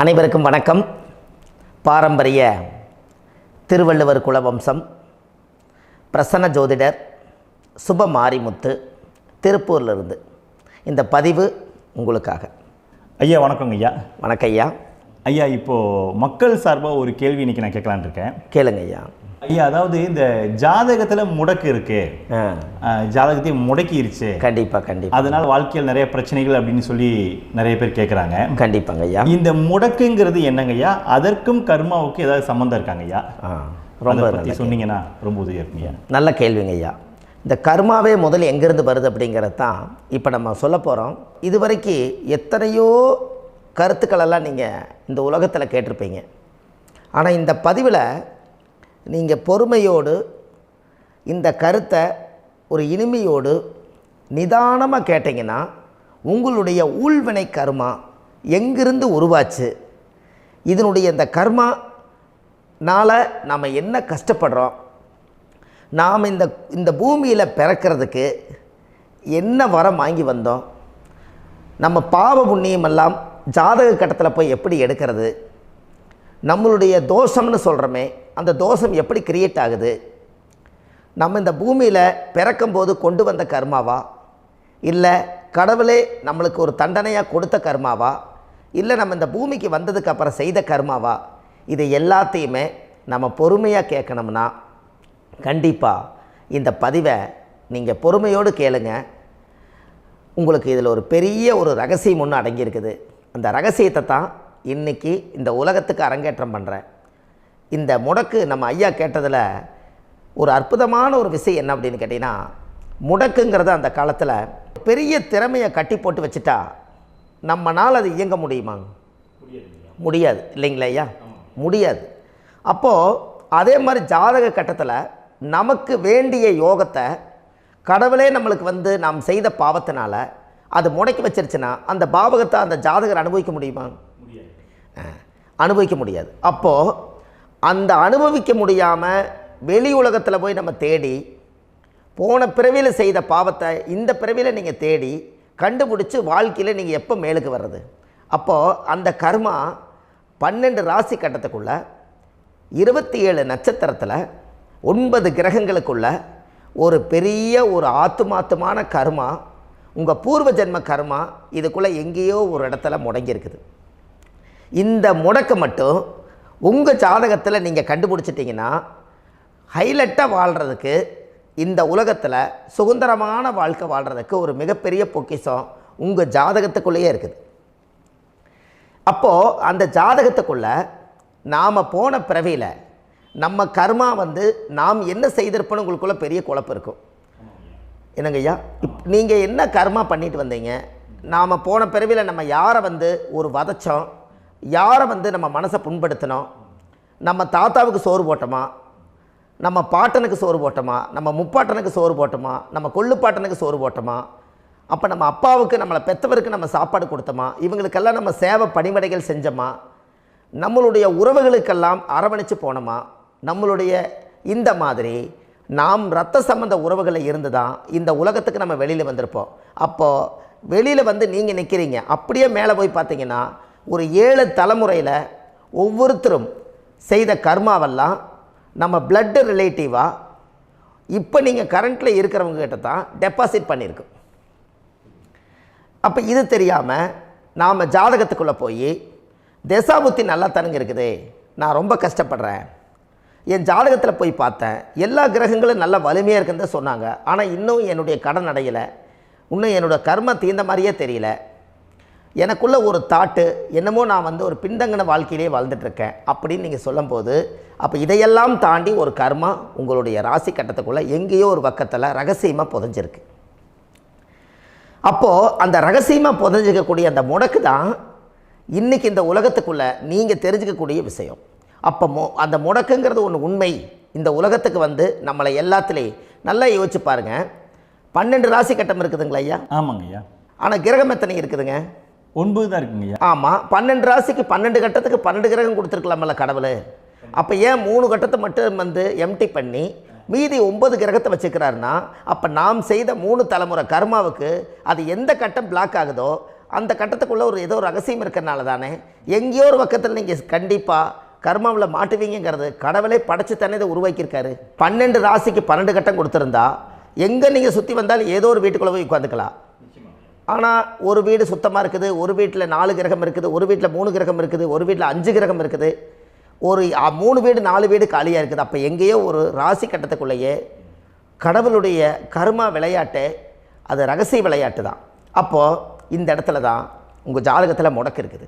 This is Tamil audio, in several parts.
அனைவருக்கும் வணக்கம். பாரம்பரிய திருவள்ளுவர் குலவம்சம் பிரசன்ன ஜோதிடர் சுப மாரிமுத்து திருப்பூரிலிருந்து இந்த பதிவு உங்களுக்காக. ஐயா வணக்கங்க ஐயா. வணக்கம் ஐயா. ஐயா இப்போது மக்கள் சார்பாக ஒரு கேள்வி இன்றைக்கி நான் கேட்கலான் இருக்கேன். கேளுங்க ஐயா. ஐயா, அதாவது இந்த ஜாதகத்தில் முடக்கு இருக்கு, ஜாதகத்தையும் முடக்கிருச்சு, கண்டிப்பாக அதனால் வாழ்க்கையில் நிறைய பிரச்சனைகள் அப்படின்னு சொல்லி நிறைய பேர் கேட்குறாங்க. கண்டிப்பாங்க ஐயா. இந்த முடக்குங்கிறது என்னங்க ஐயா? அதற்கும் கர்மாவுக்கு ஏதாவது சம்மந்தம் இருக்காங்க ஐயா? ரொம்ப பற்றி சொன்னீங்கன்னா ரொம்ப உதவியாக இருக்குங்க. நல்ல கேள்விங்க ஐயா. இந்த கர்மாவே முதல்ல எங்கேருந்து வருது அப்படிங்கிறது தான் இப்போ நம்ம சொல்ல போகிறோம். இதுவரைக்கும் எத்தனையோ கருத்துக்களெல்லாம் நீங்கள் இந்த உலகத்தில் கேட்டிருப்பீங்க. ஆனால் இந்த பதிவில் நீங்கள் பொறுமையோடு இந்த கருத்தை ஒரு இனிமையோடு நிதானமாக கேட்டிங்கன்னா உங்களுடைய ஊழ்வினை கர்மா எங்கிருந்து உருவாச்சு, இதனுடைய இந்த கர்மானால் நாம் என்ன கஷ்டப்படுறோம், நாம் இந்த பூமியில் பிறக்கிறதுக்கு என்ன வரம் வாங்கி வந்தோம், நம்ம பாவ புண்ணியமெல்லாம் ஜாதக கட்டத்தில் போய் எப்படி எடுக்கிறது, நம்மளுடைய தோஷம்னு சொல்கிறோமே அந்த தோஷம் எப்படி கிரியேட் ஆகுது, நம்ம இந்த பூமியில் பிறக்கும்போது கொண்டு வந்த கர்மாவா, இல்லை கடவுளே நம்மளுக்கு ஒரு தண்டனையாக கொடுத்த கர்மாவா, இல்லை நம்ம இந்த பூமிக்கு வந்ததுக்கு அப்புறம் செய்த கர்மாவா, இது எல்லாத்தையுமே நம்ம பொறுமையாக கேட்கணும்னா கண்டிப்பாக இந்த பதிவை நீங்கள் பொறுமையோடு கேளுங்க. உங்களுக்கு இதில் ஒரு பெரிய ஒரு ரகசியம் ஒன்று அடங்கியிருக்குது. அந்த ரகசியத்தை தான் இன்றைக்கி இந்த உலகத்துக்கு அரங்கேற்றம் பண்ணுறேன். இந்த முடக்கு நம்ம ஐயா கேட்டதில் ஒரு அற்புதமான ஒரு விஷயம் என்ன அப்படின்னு கேட்டிங்கன்னா, முடக்குங்கிறது அந்த காலத்தில் பெரிய திறமையை கட்டி போட்டு வச்சுட்டா நம்மனால் அது இயங்க முடியுமா? முடியாது இல்லைங்களா ஐயா? முடியாது. அப்போது அதே மாதிரி ஜாதக கட்டத்தில் நமக்கு வேண்டிய யோகத்தை கடவுளே நம்மளுக்கு நாம் செய்த பாவத்தினால அது முடக்கி வச்சிருச்சுன்னா அந்த பாவகத்தை அந்த ஜாதகர் அனுபவிக்க முடியுமா? அனுபவிக்க முடியாது. அப்போது அந்த அனுபவிக்க முடியாமல் வெளி உலகத்தில் போய் நம்ம தேடி போன பிறவியில் செய்த பாவத்தை இந்த பிறவியில் நீங்கள் தேடி கண்டுபிடிச்சி வாழ்க்கையில் நீங்கள் எப்போ மேலுக்கு வர்றது? அப்போது அந்த கர்மா 12 ராசி கட்டத்துக்குள்ள 27 நட்சத்திரத்தில் 9 கிரகங்களுக்குள்ள ஒரு பெரிய ஒரு ஆத்துமாத்துமான கர்மா, உங்கள் பூர்வ ஜென்ம கர்மா இதுக்குள்ளே எங்கேயோ ஒரு இடத்துல முடங்கியிருக்குது. இந்த முடக்க மட்டும் உங்கள் ஜாதகத்தில் நீங்கள் கண்டுபிடிச்சிட்டிங்கன்னா ஹைலைட்டாக வாழ்கிறதுக்கு, இந்த உலகத்தில் சுதந்திரமான வாழ்க்கை வாழ்கிறதுக்கு ஒரு மிகப்பெரிய பொக்கிஷம் உங்கள் ஜாதகத்துக்குள்ளேயே இருக்குது. அப்போது அந்த ஜாதகத்துக்குள்ளே நாம் போன பிறவியில் நம்ம கர்மா நாம் என்ன செய்திருப்போன்னு உங்களுக்குள்ளே பெரிய குழப்பம் இருக்கும். என்னங்க ஐயா, நீங்கள் என்ன கர்மா பண்ணிட்டு வந்தீங்க, நாம் போன பிறவியில் நம்ம யாரை ஒரு வதச்சோம், யாரை நம்ம மனசை புண்படுத்தினோம், நம்ம தாத்தாவுக்கு சோறு போட்டோமா, நம்ம பாட்டனுக்கு சோறு போட்டோமா, நம்ம முப்பாட்டனுக்கு சோறு போட்டோமா, நம்ம கொள்ளுப்பாட்டனுக்கு சோறு போட்டோமா, அப்போ நம்ம அப்பாவுக்கு நம்மளை பெற்றவருக்கு நம்ம சாப்பாடு கொடுத்தோமா, இவங்களுக்கெல்லாம் நம்ம சேவை பணிமடைகள் செஞ்சோமா, நம்மளுடைய உறவுகளுக்கெல்லாம் அரவணைச்சு போனோமா, நம்மளுடைய இந்த மாதிரி நாம் இரத்த சம்பந்த உறவுகளை இருந்து தான் இந்த உலகத்துக்கு நம்ம வெளியில் வந்திருப்போம். அப்போது வெளியில் நீங்கள் நிற்கிறீங்க, அப்படியே மேலே போய் பார்த்தீங்கன்னா ஒரு 7 தலைமுறையில் ஒவ்வொருத்தரும் செய்த கர்மாவெல்லாம் நம்ம பிளட்டு ரிலேட்டிவாக இப்போ நீங்கள் கரண்ட்டில் இருக்கிறவங்க கிட்ட தான் டெபாசிட் பண்ணியிருக்கோம். அப்போ இது தெரியாமல் நாம் ஜாதகத்துக்குள்ளே போய் தசாபுத்தி நல்லா தனுங்க இருக்குது, நான் ரொம்ப கஷ்டப்படுறேன், என் ஜாதகத்தில் போய் பார்த்தேன் எல்லா கிரகங்களும் நல்ல வலிமையாக இருக்குன்னு தான் சொன்னாங்க, ஆனால் இன்னும் என்னுடைய கடன் அடையலை, இன்னும் என்னோடய கர்ம தீர்ந்த மாதிரியே தெரியல, எனக்குள்ளே ஒரு தாட்டு என்னமோ நான் ஒரு பின்தங்கின வாழ்க்கையிலே வாழ்ந்துட்டுருக்கேன் அப்படின்னு நீங்கள் சொல்லும்போது, அப்போ இதையெல்லாம் தாண்டி ஒரு கர்மா உங்களுடைய ராசி கட்டத்துக்குள்ளே எங்கேயோ ஒரு பக்கத்தில் ரகசியமாக புதைஞ்சிருக்கு. அப்போது அந்த ரகசியமாக புதைஞ்சிக்கக்கூடிய அந்த முடக்கு தான் இன்றைக்கி இந்த உலகத்துக்குள்ளே நீங்கள் தெரிஞ்சுக்கக்கூடிய விஷயம். அப்போ அந்த முடக்குங்கிறது ஒன்று உண்மை. இந்த உலகத்துக்கு நம்மளை எல்லாத்துலேயும் நல்லா யோசிச்சு பாருங்கள். 12 ராசி கட்டம் இருக்குதுங்களா ஐயா? ஆமாங்க ஐயா. ஆனால் கிரகம் எத்தனை இருக்குதுங்க? 9 தான் இருக்குங்க ஐயா. ஆமாம், 12 ராசிக்கு 12 கட்டத்துக்கு 12 கிரகம் கொடுத்துருக்கலாமல்ல கடவுள். அப்போ ஏன் 3 கட்டத்தை மட்டும் எம்டி பண்ணி மீதி 9 கிரகத்தை வச்சுக்கிறாருன்னா, அப்போ நாம் செய்த 3 தலைமுறை கர்மாவுக்கு அது எந்த கட்டம் பிளாக் ஆகுதோ அந்த கட்டத்துக்குள்ளே ஏதோ ஒரு ரகசியம் இருக்கிறனால தானே எங்கேயோ ஒரு பக்கத்தில் நீங்கள் கண்டிப்பாக கர்மாவில் மாட்டுவீங்கிறது கடவுளே படைச்சு தானே இதை உருவாக்கியிருக்காரு. 12 ராசிக்கு 12 கட்டம் கொடுத்துருந்தா எங்கே நீங்கள் சுற்றி வந்தாலும் ஏதோ ஒரு வீட்டுக்குள்ளே போய் உட்காந்துக்கலாம். ஆனால் ஒரு வீடு சுத்தமாக இருக்குது, ஒரு வீட்டில் 4 கிரகம் இருக்குது, ஒரு வீட்டில் 3 கிரகம் இருக்குது, ஒரு வீட்டில் 5 கிரகம் இருக்குது, ஒரு 3 வீடு 4 வீடு காலியாக இருக்குது. அப்போ எங்கேயோ ஒரு ராசி கட்டத்துக்குள்ளேயே கடவுளுடைய கர்மா விளையாட்டு, அது ரகசிய விளையாட்டு தான். அப்போது இந்த இடத்துல தான் உங்கள் ஜாதகத்தில் முடக்கு இருக்குது.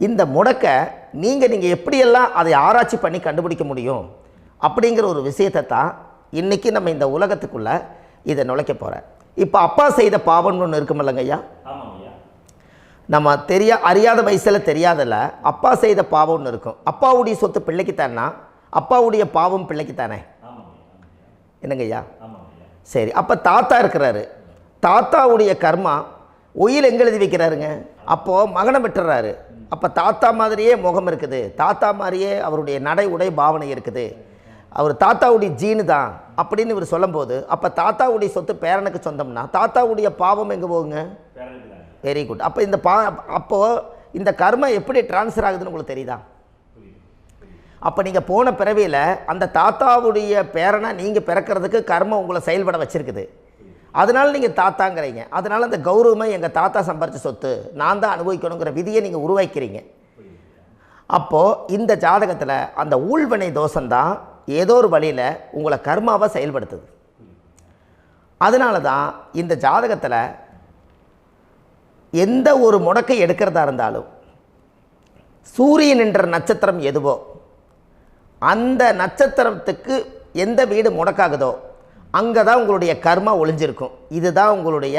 இந்த முடக்கை நீங்கள் எப்படியெல்லாம் அதை ஆராய்ச்சி பண்ணி கண்டுபிடிக்க முடியும் அப்படிங்கிற ஒரு விஷயத்தை தான் இன்றைக்கி நம்ம இந்த உலகத்துக்குள்ளே இதை நுழைக்க போகிறேன். இப்போ அப்பா செய்த பாவம்னு ஒன்று இருக்குமில்லங்க ஐயா, நம்ம அறியாத வயசில் தெரியாதில்ல, அப்பா செய்த பாவம்னு இருக்கும். அப்பாவுடைய சொத்து பிள்ளைக்குத்தானா, அப்பாவுடைய பாவம் பிள்ளைக்குத்தானே, என்னங்க ஐயா? சரி, அப்போ தாத்தா இருக்கிறாரு, தாத்தாவுடைய கர்மா உயிர் எங்கே எழுதி வைக்கிறாருங்க? அப்போது மகனை விட்டுறாரு. அப்போ தாத்தா மாதிரியே முகம் இருக்குது, தாத்தா மாதிரியே அவருடைய நடை உடை பாவனை இருக்குது, அவர் தாத்தாவுடைய ஜீனு தான் அப்படின்னு இவர் சொல்லும்போது, அப்போ தாத்தாவுடைய சொத்து பேரனுக்கு சொந்தம்னா தாத்தாவுடைய பாவம் எங்கே போகுங்க? Very good. அப்போ அப்போது இந்த கர்மா எப்படி டிரான்ஸ்ஃபர் ஆகுதுன்னு உங்களுக்கு தெரியுதா? அப்போ நீங்கள் போன பிறவியில் அந்த தாத்தாவுடைய பேரனை நீங்கள் பிறக்கிறதுக்கு கர்மம் உங்களை செயல்பட வச்சுருக்குது. அதனால் நீங்கள் தாத்தாங்கிறீங்க. அதனால் அந்த கௌரவமாக எங்கள் தாத்தா சம்பாரித்த சொத்து நான் தான் அனுபவிக்கணுங்கிற விதியை நீங்கள் உருவாக்கிறீங்க. அப்போது இந்த ஜாதகத்தில் அந்த ஊழ்வினை தோஷந்தான் ஏதோ ஒரு வழியில் உங்களை கர்மாவை செயல்படுத்துது. அதனால தான் இந்த ஜாதகத்தில் எந்த ஒரு முடக்கை எடுக்கிறதா இருந்தாலும் சூரியன் என்ற நட்சத்திரம் எதுவோ அந்த நட்சத்திரத்துக்கு எந்த வீடு முடக்காகுதோ அங்கே தான் உங்களுடைய கர்மா ஒளிஞ்சிருக்கும். இதுதான் உங்களுடைய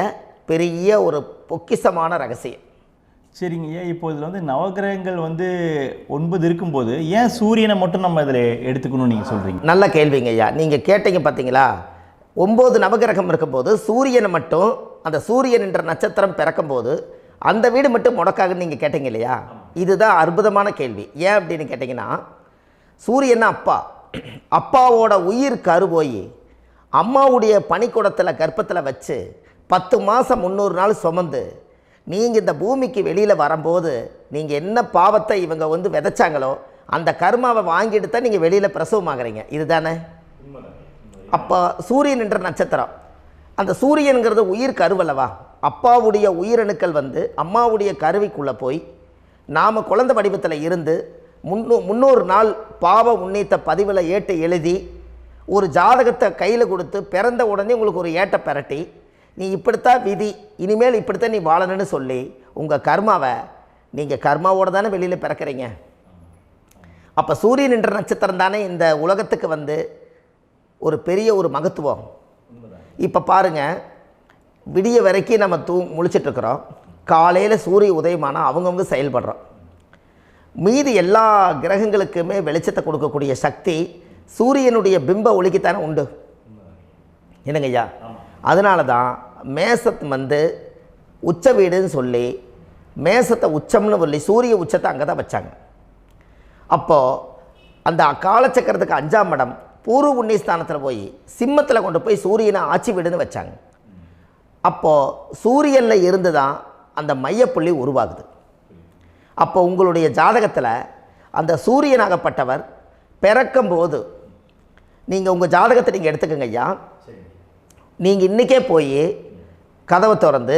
பெரிய ஒரு பொக்கிஷமான ரகசியம். சரிங்க ஐயா, இப்போ இதில் நவகிரகங்கள் 9 இருக்கும்போது ஏன் சூரியனை மட்டும் நம்ம இதில் எடுத்துக்கணும்னு நீங்கள் சொல்கிறீங்க? நல்ல கேள்விங்க ஐயா. நீங்கள் கேட்டீங்க பார்த்தீங்களா, 9 நவகிரகம் இருக்கும்போது சூரியனை மட்டும், அந்த சூரியன் என்ற நட்சத்திரம் பிறக்கும்போது அந்த வீடு மட்டும் முடக்காகுன்னு நீங்கள் கேட்டீங்க இல்லையா? இதுதான் அற்புதமான கேள்வி. ஏன் அப்படின்னு கேட்டிங்கன்னா, சூரியன் அப்பாவோட உயிர் கரு போய் அம்மாவுடைய பனிக்கூடத்தில் கர்ப்பத்தில் வச்சு 10 மாதம் 300 நாள் சுமந்து நீங்கள் இந்த பூமிக்கு வெளியில் வரும்போது நீங்கள் என்ன பாவத்தை இவங்க விதைச்சாங்களோ அந்த கர்மாவை வாங்கிட்டு தான் நீங்கள் வெளியில் பிரசவமாகறீங்க. இதுதானே? அப்போ சூரியன் என்ற நட்சத்திரம், அந்த சூரியனுங்கிறது உயிர் கருவல்லவா, அப்பாவுடைய உயிரணுக்கள் அம்மாவுடைய கருவிக்குள்ளே போய் நாம் குழந்தை வடிவத்தில் இருந்து 300 நாள் பாவ உன்னித்த பதிவில் ஏட்டு எழுதி ஒரு ஜாதகத்தை கையில் கொடுத்து பிறந்த உடனே உங்களுக்கு ஒரு ஏட்டை பெரட்டி நீ இப்படித்தான் விதி, இனிமேல் இப்படித்தான் நீ வாழணும்னு சொல்லி உங்கள் கர்மாவை நீங்கள் கர்மாவோடு தானே வெளியில் பிறக்கிறீங்க. அப்போ சூரியன் என்ற நட்சத்திரம் தானே இந்த உலகத்துக்கு ஒரு பெரிய ஒரு மகத்துவம். இப்போ பாருங்கள், விடிய வரைக்கும் நம்ம முழிச்சிட்ருக்குறோம், காலையில் சூரிய உதயமானால் அவங்கவுங்க செயல்படுறோம். மீதி எல்லா கிரகங்களுக்குமே வெளிச்சத்தை கொடுக்கக்கூடிய சக்தி சூரியனுடைய பிம்ப ஒளிக்குத்தானே உண்டு, என்னங்க ஐயா? அதனால தான் மேசத்து உச்ச வீடுன்னு சொல்லி மேசத்தை உச்சம்னு சொல்லி சூரிய உச்சத்தை அங்கே தான் வச்சாங்க. அப்போது அந்த காலச்சக்கரத்துக்கு 5ஆம் இடம் பூர்வ புண்ணியஸ்தானத்தில் போய் சிம்மத்தில் கொண்டு போய் சூரியனை ஆட்சி வீடுன்னு வச்சாங்க. அப்போது சூரியனில் இருந்து தான் அந்த மையப்புள்ளி உருவாகுது. அப்போ உங்களுடைய ஜாதகத்தில் அந்த சூரியனாகப்பட்டவர் பிறக்கும்போது நீங்கள் உங்கள் ஜாதகத்தை நீங்கள் எடுத்துக்கங்க ஐயா. நீங்கள் இன்றைக்கே போய் கதவை திறந்து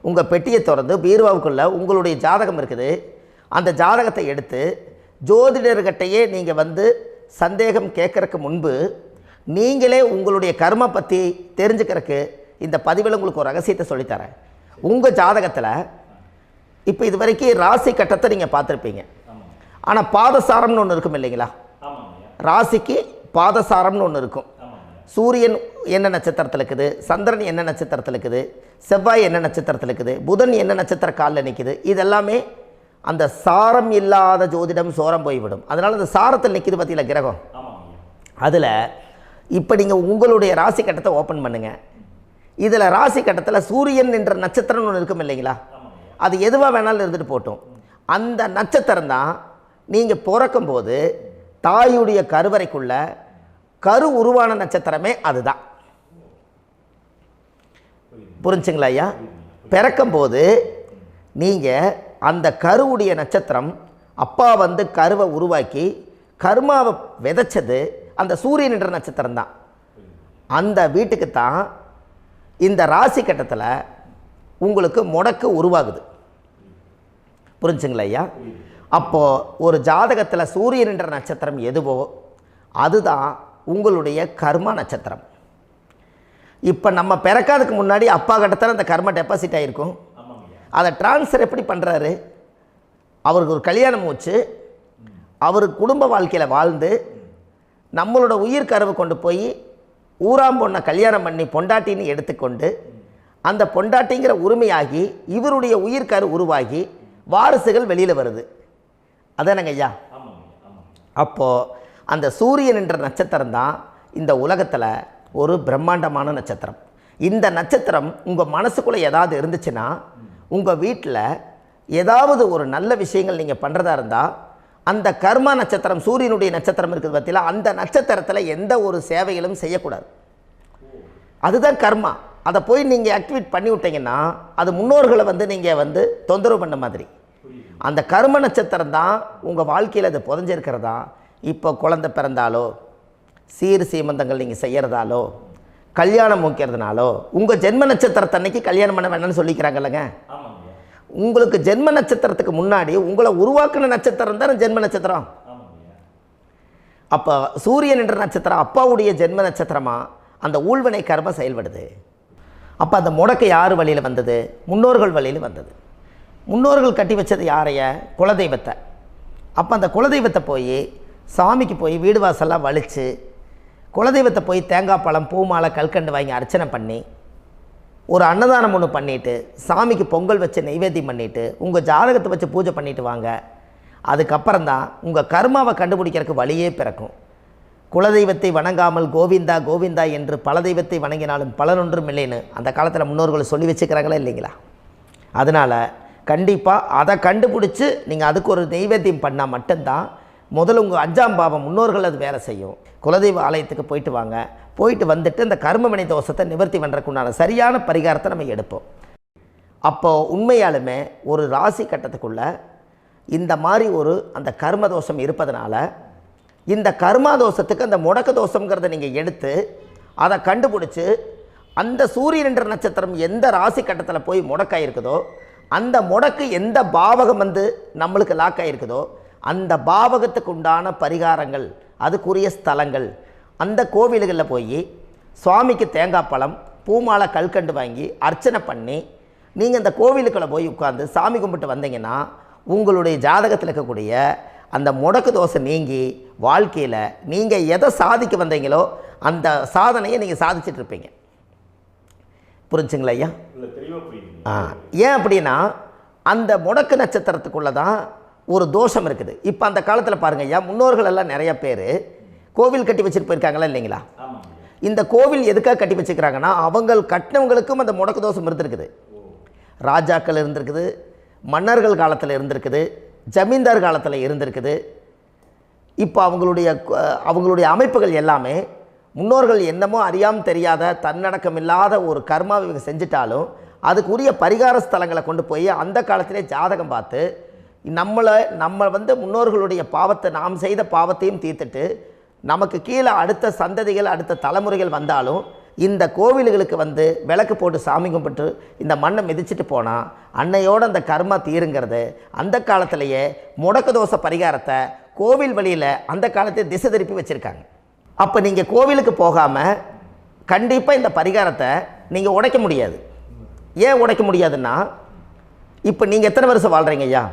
உங்கள் பெட்டியை திறந்து பீர்வாவுக்குள்ளே உங்களுடைய ஜாதகம் இருக்குது, அந்த ஜாதகத்தை எடுத்து ஜோதிடர்கிட்டையே நீங்கள் சந்தேகம் கேட்குறக்கு முன்பு நீங்களே உங்களுடைய கர்ம பற்றி தெரிஞ்சுக்கிறதுக்கு இந்த பதிவில் உங்களுக்கு ஒரு ரகசியத்தை சொல்லித்தரேன். உங்கள் ஜாதகத்தில் இப்போ இது வரைக்கும் ராசி கட்டத்தை நீங்கள் பார்த்துருப்பீங்க, ஆனால் பாதசாரம்னு ஒன்று இருக்கும் இல்லைங்களா? ராசிக்கு பாதசாரம்னு ஒன்று இருக்கும். சூரியன் என்ன நட்சத்திரத்தில் இருக்குது, சந்திரன் என்ன நட்சத்திரத்தில் இருக்குது, செவ்வாய் என்ன நட்சத்திரத்தில் இருக்குது, புதன் என்ன நட்சத்திர காலில் நிற்குது, இதெல்லாமே அந்த சாரம் இல்லாத ஜோதிடம் சோரம் போய்விடும். அதனால் அந்த சாரத்தில் நிற்கிது பார்த்தீங்களா கிரகம், அதில் இப்போ நீங்கள் உங்களுடைய ராசி கட்டத்தை ஓப்பன் பண்ணுங்கள். இதில் ராசி கட்டத்தில் சூரியன் என்ற நட்சத்திரம்னு ஒன்று இருக்கும் இல்லைங்களா? அது எதுவாக வேணாலும் இருந்துட்டு போட்டோம். அந்த நட்சத்திரம் தான் நீங்கள் பிறக்கும்போது தாயுடைய கருவறைக்குள்ள கரு உருவான நட்சத்திரமே அதுதான். புரிஞ்சுங்களா ஐயா? பிறக்கும்போது நீங்கள் அந்த கருவுடைய நட்சத்திரம் அப்பா வந்து கருவை உருவாக்கி கர்மாவை விதைச்சது அந்த சூரியன் என்ற நட்சத்திரம் தான். அந்த வீட்டுக்கு தான் இந்த ராசி கட்டத்தில் உங்களுக்கு முடக்கு உருவாகுது. புரிஞ்சுங்களா ஐயா? அப்போது ஒரு ஜாதகத்தில் சூரியன் என்ற நட்சத்திரம் எதுவோ அதுதான் உங்களுடைய கர்மா நட்சத்திரம். இப்போ நம்ம பிறக்காதுக்கு முன்னாடி அப்பா கட்டத்தில் அந்த கர்மா டெபாசிட் ஆகிருக்கும். அதை ட்ரான்ஸ்ஃபர் எப்படி பண்ணுறாரு? அவருக்கு ஒரு கல்யாணம் வச்சு அவர் குடும்ப வாழ்க்கையில் வாழ்ந்து நம்மளோட உயிர் கருவை கொண்டு போய் ஊராம் பொண்ணை கல்யாணம் பண்ணி பொண்டாட்டின்னு எடுத்துக்கொண்டு அந்த பொண்டாட்டிங்கிற உரிமையாகி இவருடைய உயிர் கரு உருவாகி வாரிசுகள் வெளியில் வருது. அதானங்க ஐயா? அப்போது அந்த சூரியன் என்ற நட்சத்திரம் தான் இந்த உலகத்தில் ஒரு பிரம்மாண்டமான நட்சத்திரம். இந்த நட்சத்திரம் உங்கள் மனசுக்குள்ளே ஏதாவது இருந்துச்சுன்னா உங்கள் வீட்டில் ஏதாவது ஒரு நல்ல விஷயங்கள் நீங்கள் பண்ணுறதா இருந்தால் அந்த கர்மா நட்சத்திரம் சூரியனுடைய நட்சத்திரம் இருக்குது பார்த்தீங்களா, அந்த நட்சத்திரத்தில் எந்த ஒரு சேவைகளும் செய்யக்கூடாது. அதுதான் கர்மா. அதை போய் நீங்கள் ஆக்டிவேட் பண்ணி விட்டீங்கன்னா அது முன்னோர்களை வந்து நீங்கள் வந்து தொந்தரவு பண்ண மாதிரி. அந்த கர்ம நட்சத்திரம் தான் உங்கள் வாழ்க்கையில் அது புதஞ்சிருக்கிறதா. இப்போ குழந்தை பிறந்தாலோ சீர் சீமந்தங்கள் நீங்கள் செய்கிறதாலோ கல்யாணம் முக்கிறதுனாலோ உங்கள் ஜென்ம நட்சத்திரத்தன்னைக்கு கல்யாணம் பண்ண வேண்டாம்னு சொல்லிக்கிறாங்கல்லங்க. உங்களுக்கு ஜென்ம நட்சத்திரத்துக்கு முன்னாடி உங்களை உருவாக்குன நட்சத்திரம் தான் ஜென்ம நட்சத்திரம். அப்போ சூரியன் என்ற நட்சத்திரம் அப்பாவுடைய ஜென்ம நட்சத்திரமாக அந்த ஊழ்வினை கர்மம் செயல்படுது. அப்போ அந்த முடக்கு யார் வழியில் வந்தது? முன்னோர்கள் வழியில் வந்தது. முன்னோர்கள் கட்டி வச்சது யாரைய? குலதெய்வத்தை. அப்போ அந்த குலதெய்வத்தை போய் சாமிக்கு போய் வீடு வாசல்லாம் வலித்து குலதெய்வத்தை போய் தேங்காய் பழம் பூ மாலை கல்கண்டு வாங்கி அர்ச்சனை பண்ணி ஒரு அன்னதானம் ஒன்று பண்ணிவிட்டு சாமிக்கு பொங்கல் வச்சு நைவேத்தியம் பண்ணிவிட்டு உங்கள் ஜாதகத்தை வச்சு பூஜை பண்ணிவிட்டு வாங்க. அதுக்கப்புறம் தான் உங்கள் கர்மாவை கண்டுபிடிக்கிறதுக்கு வழியே பிறக்கும். குலதெய்வத்தை வணங்காமல் கோவிந்தா கோவிந்தா என்று பல தெய்வத்தை வணங்கினாலும் பலனொன்றும் இல்லைன்னு அந்த காலத்தில் முன்னோர்கள் சொல்லி வச்சுக்கிறாங்களா இல்லைங்களா? அதனால் கண்டிப்பாக அதை கண்டுபிடிச்சி நீங்கள் அதுக்கு ஒரு நைவேத்தியம் பண்ணால் மட்டும்தான் முதல்ல உங்கள் 5ஆம் பாவம் முன்னோர்கள் அது வேலை செய்யும். குலதெய்வ ஆலயத்துக்கு போயிட்டு வாங்க. போயிட்டு வந்துட்டு இந்த கர்மவினை தோஷத்தை நிவர்த்தி பண்ணுறதுக்குண்டான சரியான பரிகாரத்தை நம்ம எடுப்போம். அப்போது உண்மையாலுமே ஒரு ராசி கட்டத்துக்குள்ளே இந்த மாதிரி ஒரு அந்த கர்ம தோஷம் இருப்பதனால இந்த கர்மா தோஷத்துக்கு அந்த முடக்க தோஷங்கிறத நீங்கள் எடுத்து அதை கண்டுபிடிச்சி அந்த சூரியன் என்ற நட்சத்திரம் எந்த ராசி கட்டத்தில் போய் முடக்காயிருக்குதோ அந்த முடக்கு எந்த பாவகம் வந்து நம்மளுக்கு லாக் ஆகிருக்குதோ அந்த பாவகத்துக்கு உண்டான பரிகாரங்கள் அதுக்குரிய ஸ்தலங்கள் அந்த கோவில்களில் போய் சுவாமிக்கு தேங்காய் பழம் பூமாலை கல்கண்டு வாங்கி அர்ச்சனை பண்ணி நீங்கள் அந்த கோவிலுக்குள்ளே போய் உட்காந்து சாமி கும்பிட்டு வந்தீங்கன்னா உங்களுடைய ஜாதகத்தில் இருக்கக்கூடிய அந்த முடக்கு தோசை நீங்கி வாழ்க்கையில் நீங்கள் எதை சாதிக்க வந்தீங்களோ அந்த சாதனையை நீங்கள் சாதிச்சிட்ருப்பீங்க. புரிஞ்சுங்களா ஐயா? ஏன் அப்படின்னா அந்த முடக்கு நட்சத்திரத்துக்குள்ளே தான் ஒரு தோஷம் இருக்குது. இப்போ அந்த காலத்தில் பாருங்கள் ஐயா, முன்னோர்கள் எல்லாம் நிறைய பேர் கோவில் கட்டி வச்சுட்டு போயிருக்காங்களா இல்லைங்களா? இந்த கோவில் எதுக்காக கட்டி வச்சுக்கிறாங்கன்னா அவங்க கட்டினவங்களுக்கும் அந்த முடக்கு தோஷம் இருந்திருக்குது. ராஜாக்கள் இருந்திருக்குது, மன்னர்கள் காலத்தில் இருந்திருக்குது, ஜமீன்தார் காலத்தில் இருந்திருக்குது. இப்போ அவங்களுடைய அமைப்புகள் எல்லாமே முன்னோர்கள் என்னமோ அறியாமல் தெரியாத தன்னடக்கம் இல்லாத ஒரு கர்மாவை இவங்க செஞ்சிட்டாலும் அதுக்குரிய பரிகார ஸ்தலங்களை கொண்டு போய் அந்த காலத்திலே ஜாதகம் பார்த்து நம்ம வந்து முன்னோர்களுடைய பாவத்தை நாம் செய்த பாவத்தையும் தீர்த்துட்டு நமக்கு கீழே அடுத்த சந்ததிகள் அடுத்த தலைமுறைகள் வந்தாலும் இந்த கோவில்களுக்கு வந்து விளக்கு போட்டு சாமி கும்பிட்டு இந்த மண்ணை மிதிச்சுட்டு போனால் அன்னையோடு அந்த கர்மா தீருங்கிறது அந்த காலத்திலேயே முடக்க தோஷ பரிகாரத்தை கோவில் வழியில் அந்த காலத்தை திசை திருப்பி வச்சுருக்காங்க. அப்போ நீங்கள் கோவிலுக்கு போகாமல் கண்டிப்பாக இந்த பரிகாரத்தை நீங்கள் உடைக்க முடியாது. ஏன் உடைக்க முடியாதுன்னா இப்போ நீங்கள் எத்தனை வருஷம் வாழ்கிறீங்க ஐயா?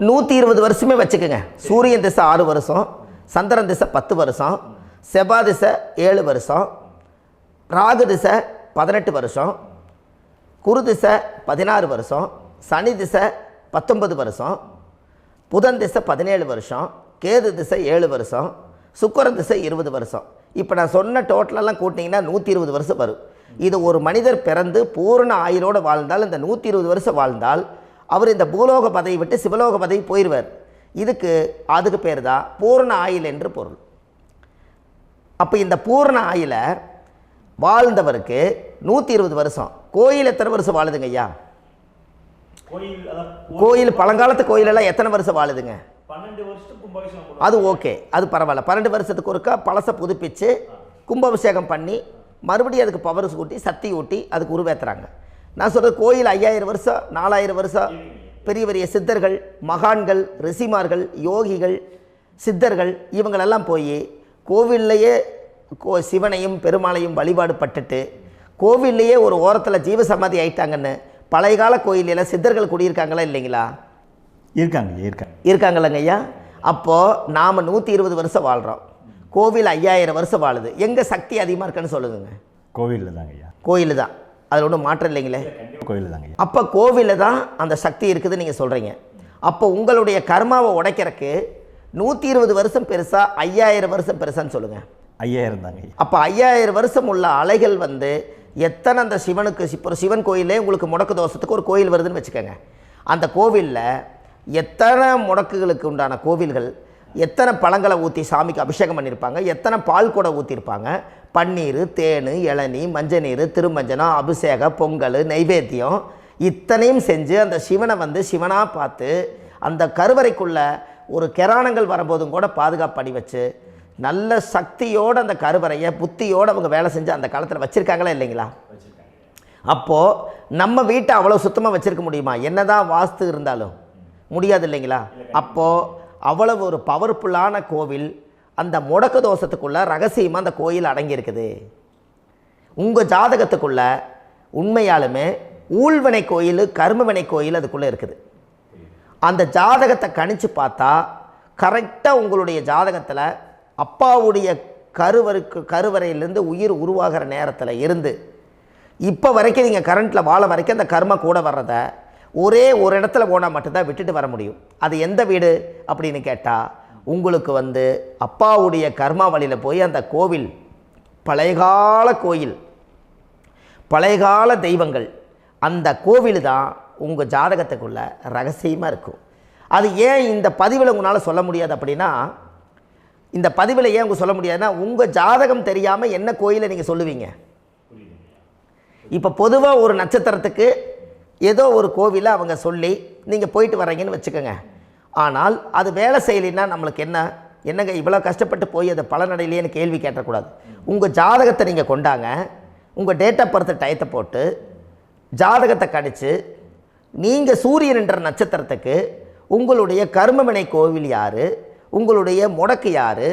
120 வருஷமே வச்சுக்கோங்க. சூரியன் திசை 6 வருஷம், சந்திரன் திசை 10 வருஷம், செவ்வாய் திசை 7 வருஷம், ராகு திசை 18 வருஷம், குரு திசை 16 வருஷம், சனி திசை 19 வருஷம், புதன் திசை 17 வருஷம், கேது திசை 7 வருஷம், சுக்கிரன் திசை 20 வருஷம். இப்போ நான் சொன்ன டோட்டலெல்லாம் கூட்டிங்கன்னா 120 வருஷம் வரும். இது ஒரு மனிதர் பிறந்து பூரண ஆயுளோடு வாழ்ந்தால் இந்த 120 வருஷம் வாழ்ந்தால் அவர் இந்த பூலோக பதவி விட்டு சிவலோக பதவி போயிடுவார். அதுக்கு பேர் தான் பூரண ஆயுள் என்று பொருள். அப்போ இந்த பூரண ஆயுளை வாழ்ந்தவருக்கு 120 வருஷம். கோயில் எத்தனை வருஷம் வாழுதுங்க ஐயா? கோயில் பழங்காலத்து கோயிலெல்லாம் எத்தனை வருஷம் வாழுதுங்க? 12 வருஷத்துக்கு கும்பாபிஷேகம். அது ஓகே, அது பரவாயில்ல. 12 வருஷத்துக்கு ஒருக்கா பழசை புதுப்பிச்சு கும்பாபிஷேகம் பண்ணி மறுபடியும் அதுக்கு பவர் ஊட்டி சக்தி ஊட்டி அதுக்கு உருவேற்றுறாங்க. நான் சொல்கிறது கோயில் 5000 வருஷம் 4000 வருஷம் பெரிய பெரிய சித்தர்கள், மகான்கள், ரிஷிமார்கள், யோகிகள், சித்தர்கள் இவங்களெல்லாம் போய் கோவில்லையே சிவனையும் பெருமாளையும் வழிபாடு பட்டுட்டு கோவில்லையே ஒரு ஓரத்தில் ஜீவசமாதி ஆயிட்டாங்கன்னு பழைய கால கோயிலில் சித்தர்கள் குடியிருக்காங்களா இல்லைங்களா? இருக்காங்கல்லங்க ஐயா. அப்போது நாம் 120 வருஷம் வாழ்கிறோம், கோவில் 5000 வருஷம் வாழுது. எங்கே சக்தி அதிகமாக இருக்குன்னு சொல்லுங்க? கோவிலில் தாங்க ஐயா. கோயில் தான், அதில் ஒன்றும் மாற்றம் இல்லைங்களே. கோயில் தாங்க. அப்போ கோவிலில் தான் அந்த சக்தி இருக்குதுன்னு நீங்கள் சொல்கிறீங்க. அப்போ உங்களுடைய கர்மாவை உடைக்கிறதுக்கு 120 வருஷம் பெருசா 5000 வருஷம் பெருசான்னு சொல்லுங்கள்? 5000 தாங்க. அப்போ 5000 வருஷம் உள்ள அலைகள் எத்தனை அந்த சிவனுக்கு இப்போ சிவன் கோயிலே உங்களுக்கு முடக்கு தோஷத்துக்கு ஒரு கோயில் வருதுன்னு வச்சுக்கோங்க. அந்த கோவிலில் எத்தனை முடக்குகளுக்கு உண்டான கோவில்கள், எத்தனை பழங்களை ஊற்றி சாமிக்கு அபிஷேகம் பண்ணியிருப்பாங்க, எத்தனை பால் கூட ஊற்றிருப்பாங்க, பன்னீர், தேன், இளநீ, மஞ்சள் நீர், திருமஞ்சனம், அபிஷேகம், பொங்கல், நைவேத்தியம் இத்தனையும் செஞ்சு அந்த சிவனை சிவனாக பார்த்து அந்த கருவறைக்குள்ள ஒரு கிராணங்கள் வரும்போதும் கூட பாதுகாப்பு பண்ணி வச்சு நல்ல சக்தியோடு அந்த கருவறையை புத்தியோடு அவங்க வேலை செஞ்சு அந்த காலத்தில் வச்சுருக்காங்களா இல்லைங்களா? அப்போது நம்ம வீட்டை அவ்வளோ சுத்தமாக வச்சுருக்க முடியுமா? என்னதான் வாஸ்து இருந்தாலும் முடியாது இல்லைங்களா? அப்போது அவ்வளவு ஒரு பவர்ஃபுல்லான கோவில் அந்த முடக்கு தோஷத்துக்குள்ளே ரகசியமாக அந்த கோயில் அடங்கியிருக்குது. உங்கள் ஜாதகத்துக்குள்ளே உண்மையாலுமே ஊழ்வினை கோயில், கர்மவினை கோயில் அதுக்குள்ளே இருக்குது. அந்த ஜாதகத்தை கணிச்சு பார்த்தா கரெக்டாக உங்களுடைய ஜாதகத்தில் அப்பாவுடைய கருவறையிலேருந்து உயிர் உருவாகிற நேரத்தில் இருந்து இப்போ வரைக்கும் நீங்கள் கரண்ட்டில் வாழ வரைக்கும் அந்த கர்ம கூட வர்றதை ஒரே ஒரு இடத்துல போனால் மட்டும்தான் விட்டுட்டு வர முடியும். அது எந்த வீடு அப்படின்னு கேட்டால் உங்களுக்கு அப்பாவுடைய கர்மா வழியில் போய் அந்த கோவில் பழையகால கோயில், பழையகால தெய்வங்கள், அந்த கோவில் தான் உங்கள் ஜாதகத்துக்குள்ள ரகசியமாக இருக்கும். அது ஏன் இந்த பதிவில் உங்களால் சொல்ல முடியாது அப்படின்னா, இந்த பதிவில் ஏன் உங்க சொல்ல முடியாதுன்னா உங்கள் ஜாதகம் தெரியாமல் என்ன கோயிலை நீங்கள் சொல்லுவீங்க? இப்போ பொதுவாக ஒரு நட்சத்திரத்துக்கு ஏதோ ஒரு கோவிலை அவங்க சொல்லி நீங்கள் போயிட்டு வர்றீங்கன்னு வச்சுக்கோங்க. ஆனால் அது வேலை செய்யலைன்னா நம்மளுக்கு என்னங்க இவ்வளோ கஷ்டப்பட்டு போய் அதை பலனடையிலேன்னு கேள்வி கேட்டக்கூடாது. உங்கள் ஜாதகத்தை நீங்கள் கொண்டாங்க, உங்கள் டேட் ஆஃப் பர்த் டயத்தை போட்டு ஜாதகத்தை கணிச்சு நீங்கள் சூரியன் என்ற நட்சத்திரத்துக்கு உங்களுடைய கர்மவினை கோவில் யார், உங்களுடைய முடக்கு யார்,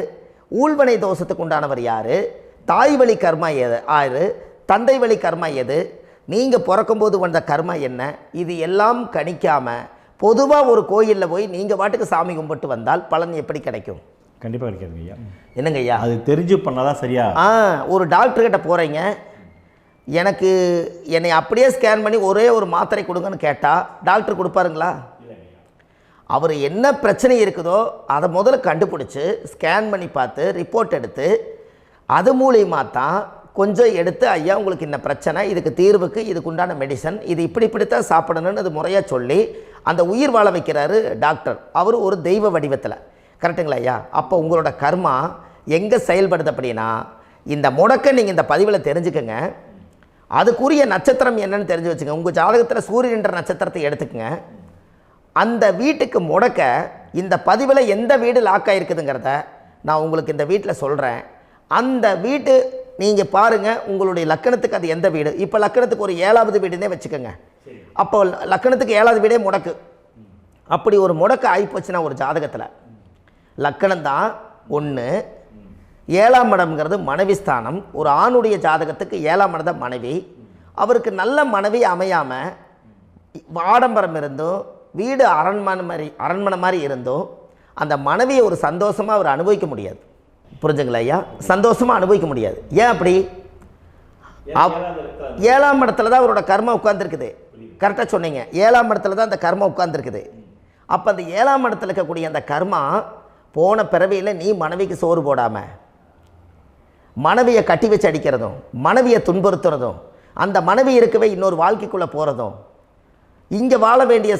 ஊழ்வனை தோஷத்துக்கு உண்டானவர் யார், தாய் வழி கர்மா யார், தந்தை வழி கர்மா எது, நீங்கள் பிறக்கும்போது வந்த கர்மா என்ன, இது எல்லாம் கணிக்காமல் பொதுவாக ஒரு கோயிலில் போய் நீங்கள் பாட்டுக்கு சாமி கும்பிட்டு வந்தால் பலன் எப்படி கிடைக்கும்? கண்டிப்பாக கிடைக்காதுங்க ஐயா. என்னங்க ஐயா? அது தெரிஞ்சு பண்ணாதான் சரியா? ஒரு டாக்டர்கிட்ட போகிறீங்க, என்னை அப்படியே ஸ்கேன் பண்ணி ஒரே ஒரு மாத்திரை கொடுங்கன்னு கேட்டால் டாக்டர் கொடுப்பாருங்களா? அவர் என்ன பிரச்சனை இருக்குதோ அதை முதல்ல கண்டுபிடிச்சி ஸ்கேன் பண்ணி பார்த்து ரிப்போர்ட் எடுத்து அது மூலியமாக தான் கொஞ்சம் எடுத்து ஐயா உங்களுக்கு இந்த பிரச்சனை, இதுக்கு தீர்வுக்கு இதுக்குண்டான மெடிசன், இது இப்படித்தான் சாப்பிடணும்னு அது முறையாக சொல்லி அந்த உயிர் வாழ வைக்கிறாரு டாக்டர். அவர் ஒரு தெய்வ வடிவத்தில். கரெக்டுங்களா ஐயா? அப்போ உங்களோட கர்மா எங்கே செயல்படுது அப்படின்னா, இந்த முடக்க நீங்கள் இந்த பதிவில் தெரிஞ்சுக்கங்க. அதுக்குரிய நட்சத்திரம் என்னன்னு தெரிஞ்சு வச்சுங்க. உங்கள் ஜாதகத்தில் சூரியன் என்ற நட்சத்திரத்தை எடுத்துக்கங்க. அந்த வீட்டுக்கு முடக்க இந்த பதிவில் எந்த வீடு லாக் ஆகிருக்குதுங்கிறத நான் உங்களுக்கு இந்த வீட்டில் சொல்கிறேன். அந்த வீட்டு நீங்கள் பாருங்கள், உங்களுடைய லக்கணத்துக்கு அது எந்த வீடு. இப்போ லக்கணத்துக்கு ஒரு 7வது வீடுன்னே வச்சுக்கோங்க. அப்போ லக்கணத்துக்கு 7வது வீடே முடக்கு. அப்படி ஒரு முடக்கு ஆகிப்போச்சுன்னா ஒரு ஜாதகத்தில் லக்கணம் தான் 1, 7ஆம் இடம்ங்கிறது மனைவி ஸ்தானம். ஒரு ஆணுடைய ஜாதகத்துக்கு 7ஆம் இடம் தான் மனைவி. அவருக்கு நல்ல மனைவி அமையாமல் ஆடம்பரம் இருந்தும் வீடு அரண்மனை மாதிரி இருந்தும் அந்த மனைவியை ஒரு சந்தோஷமாக அவர் அனுபவிக்க முடியாது. புரிஞ்சுங்களா ஐயா? சந்தோஷமாக அனுபவிக்க முடியாது. ஏன் அப்படி? 7ஆம் இடத்துல தான் அவரோட கர்மா உட்கார்ந்துருக்குது. கரெக்டாக சொன்னீங்க. 7ஆம் இடத்துல தான் அந்த கர்மா உட்கார்ந்துருக்குது. அப்போ அந்த 7ஆம் இடத்துல இருக்கக்கூடிய அந்த கர்மா போன பிறவியில் நீ மனைவிக்கு சோறு போடாமல் மனைவியை கட்டி வச்சு அடிக்கிறதும், மனைவியை துன்புறுத்துறதும், அந்த மனைவி இருக்கவே இன்னொரு வாழ்க்கைக்குள்ளே போகிறதும், இங்கே வாழ வேண்டிய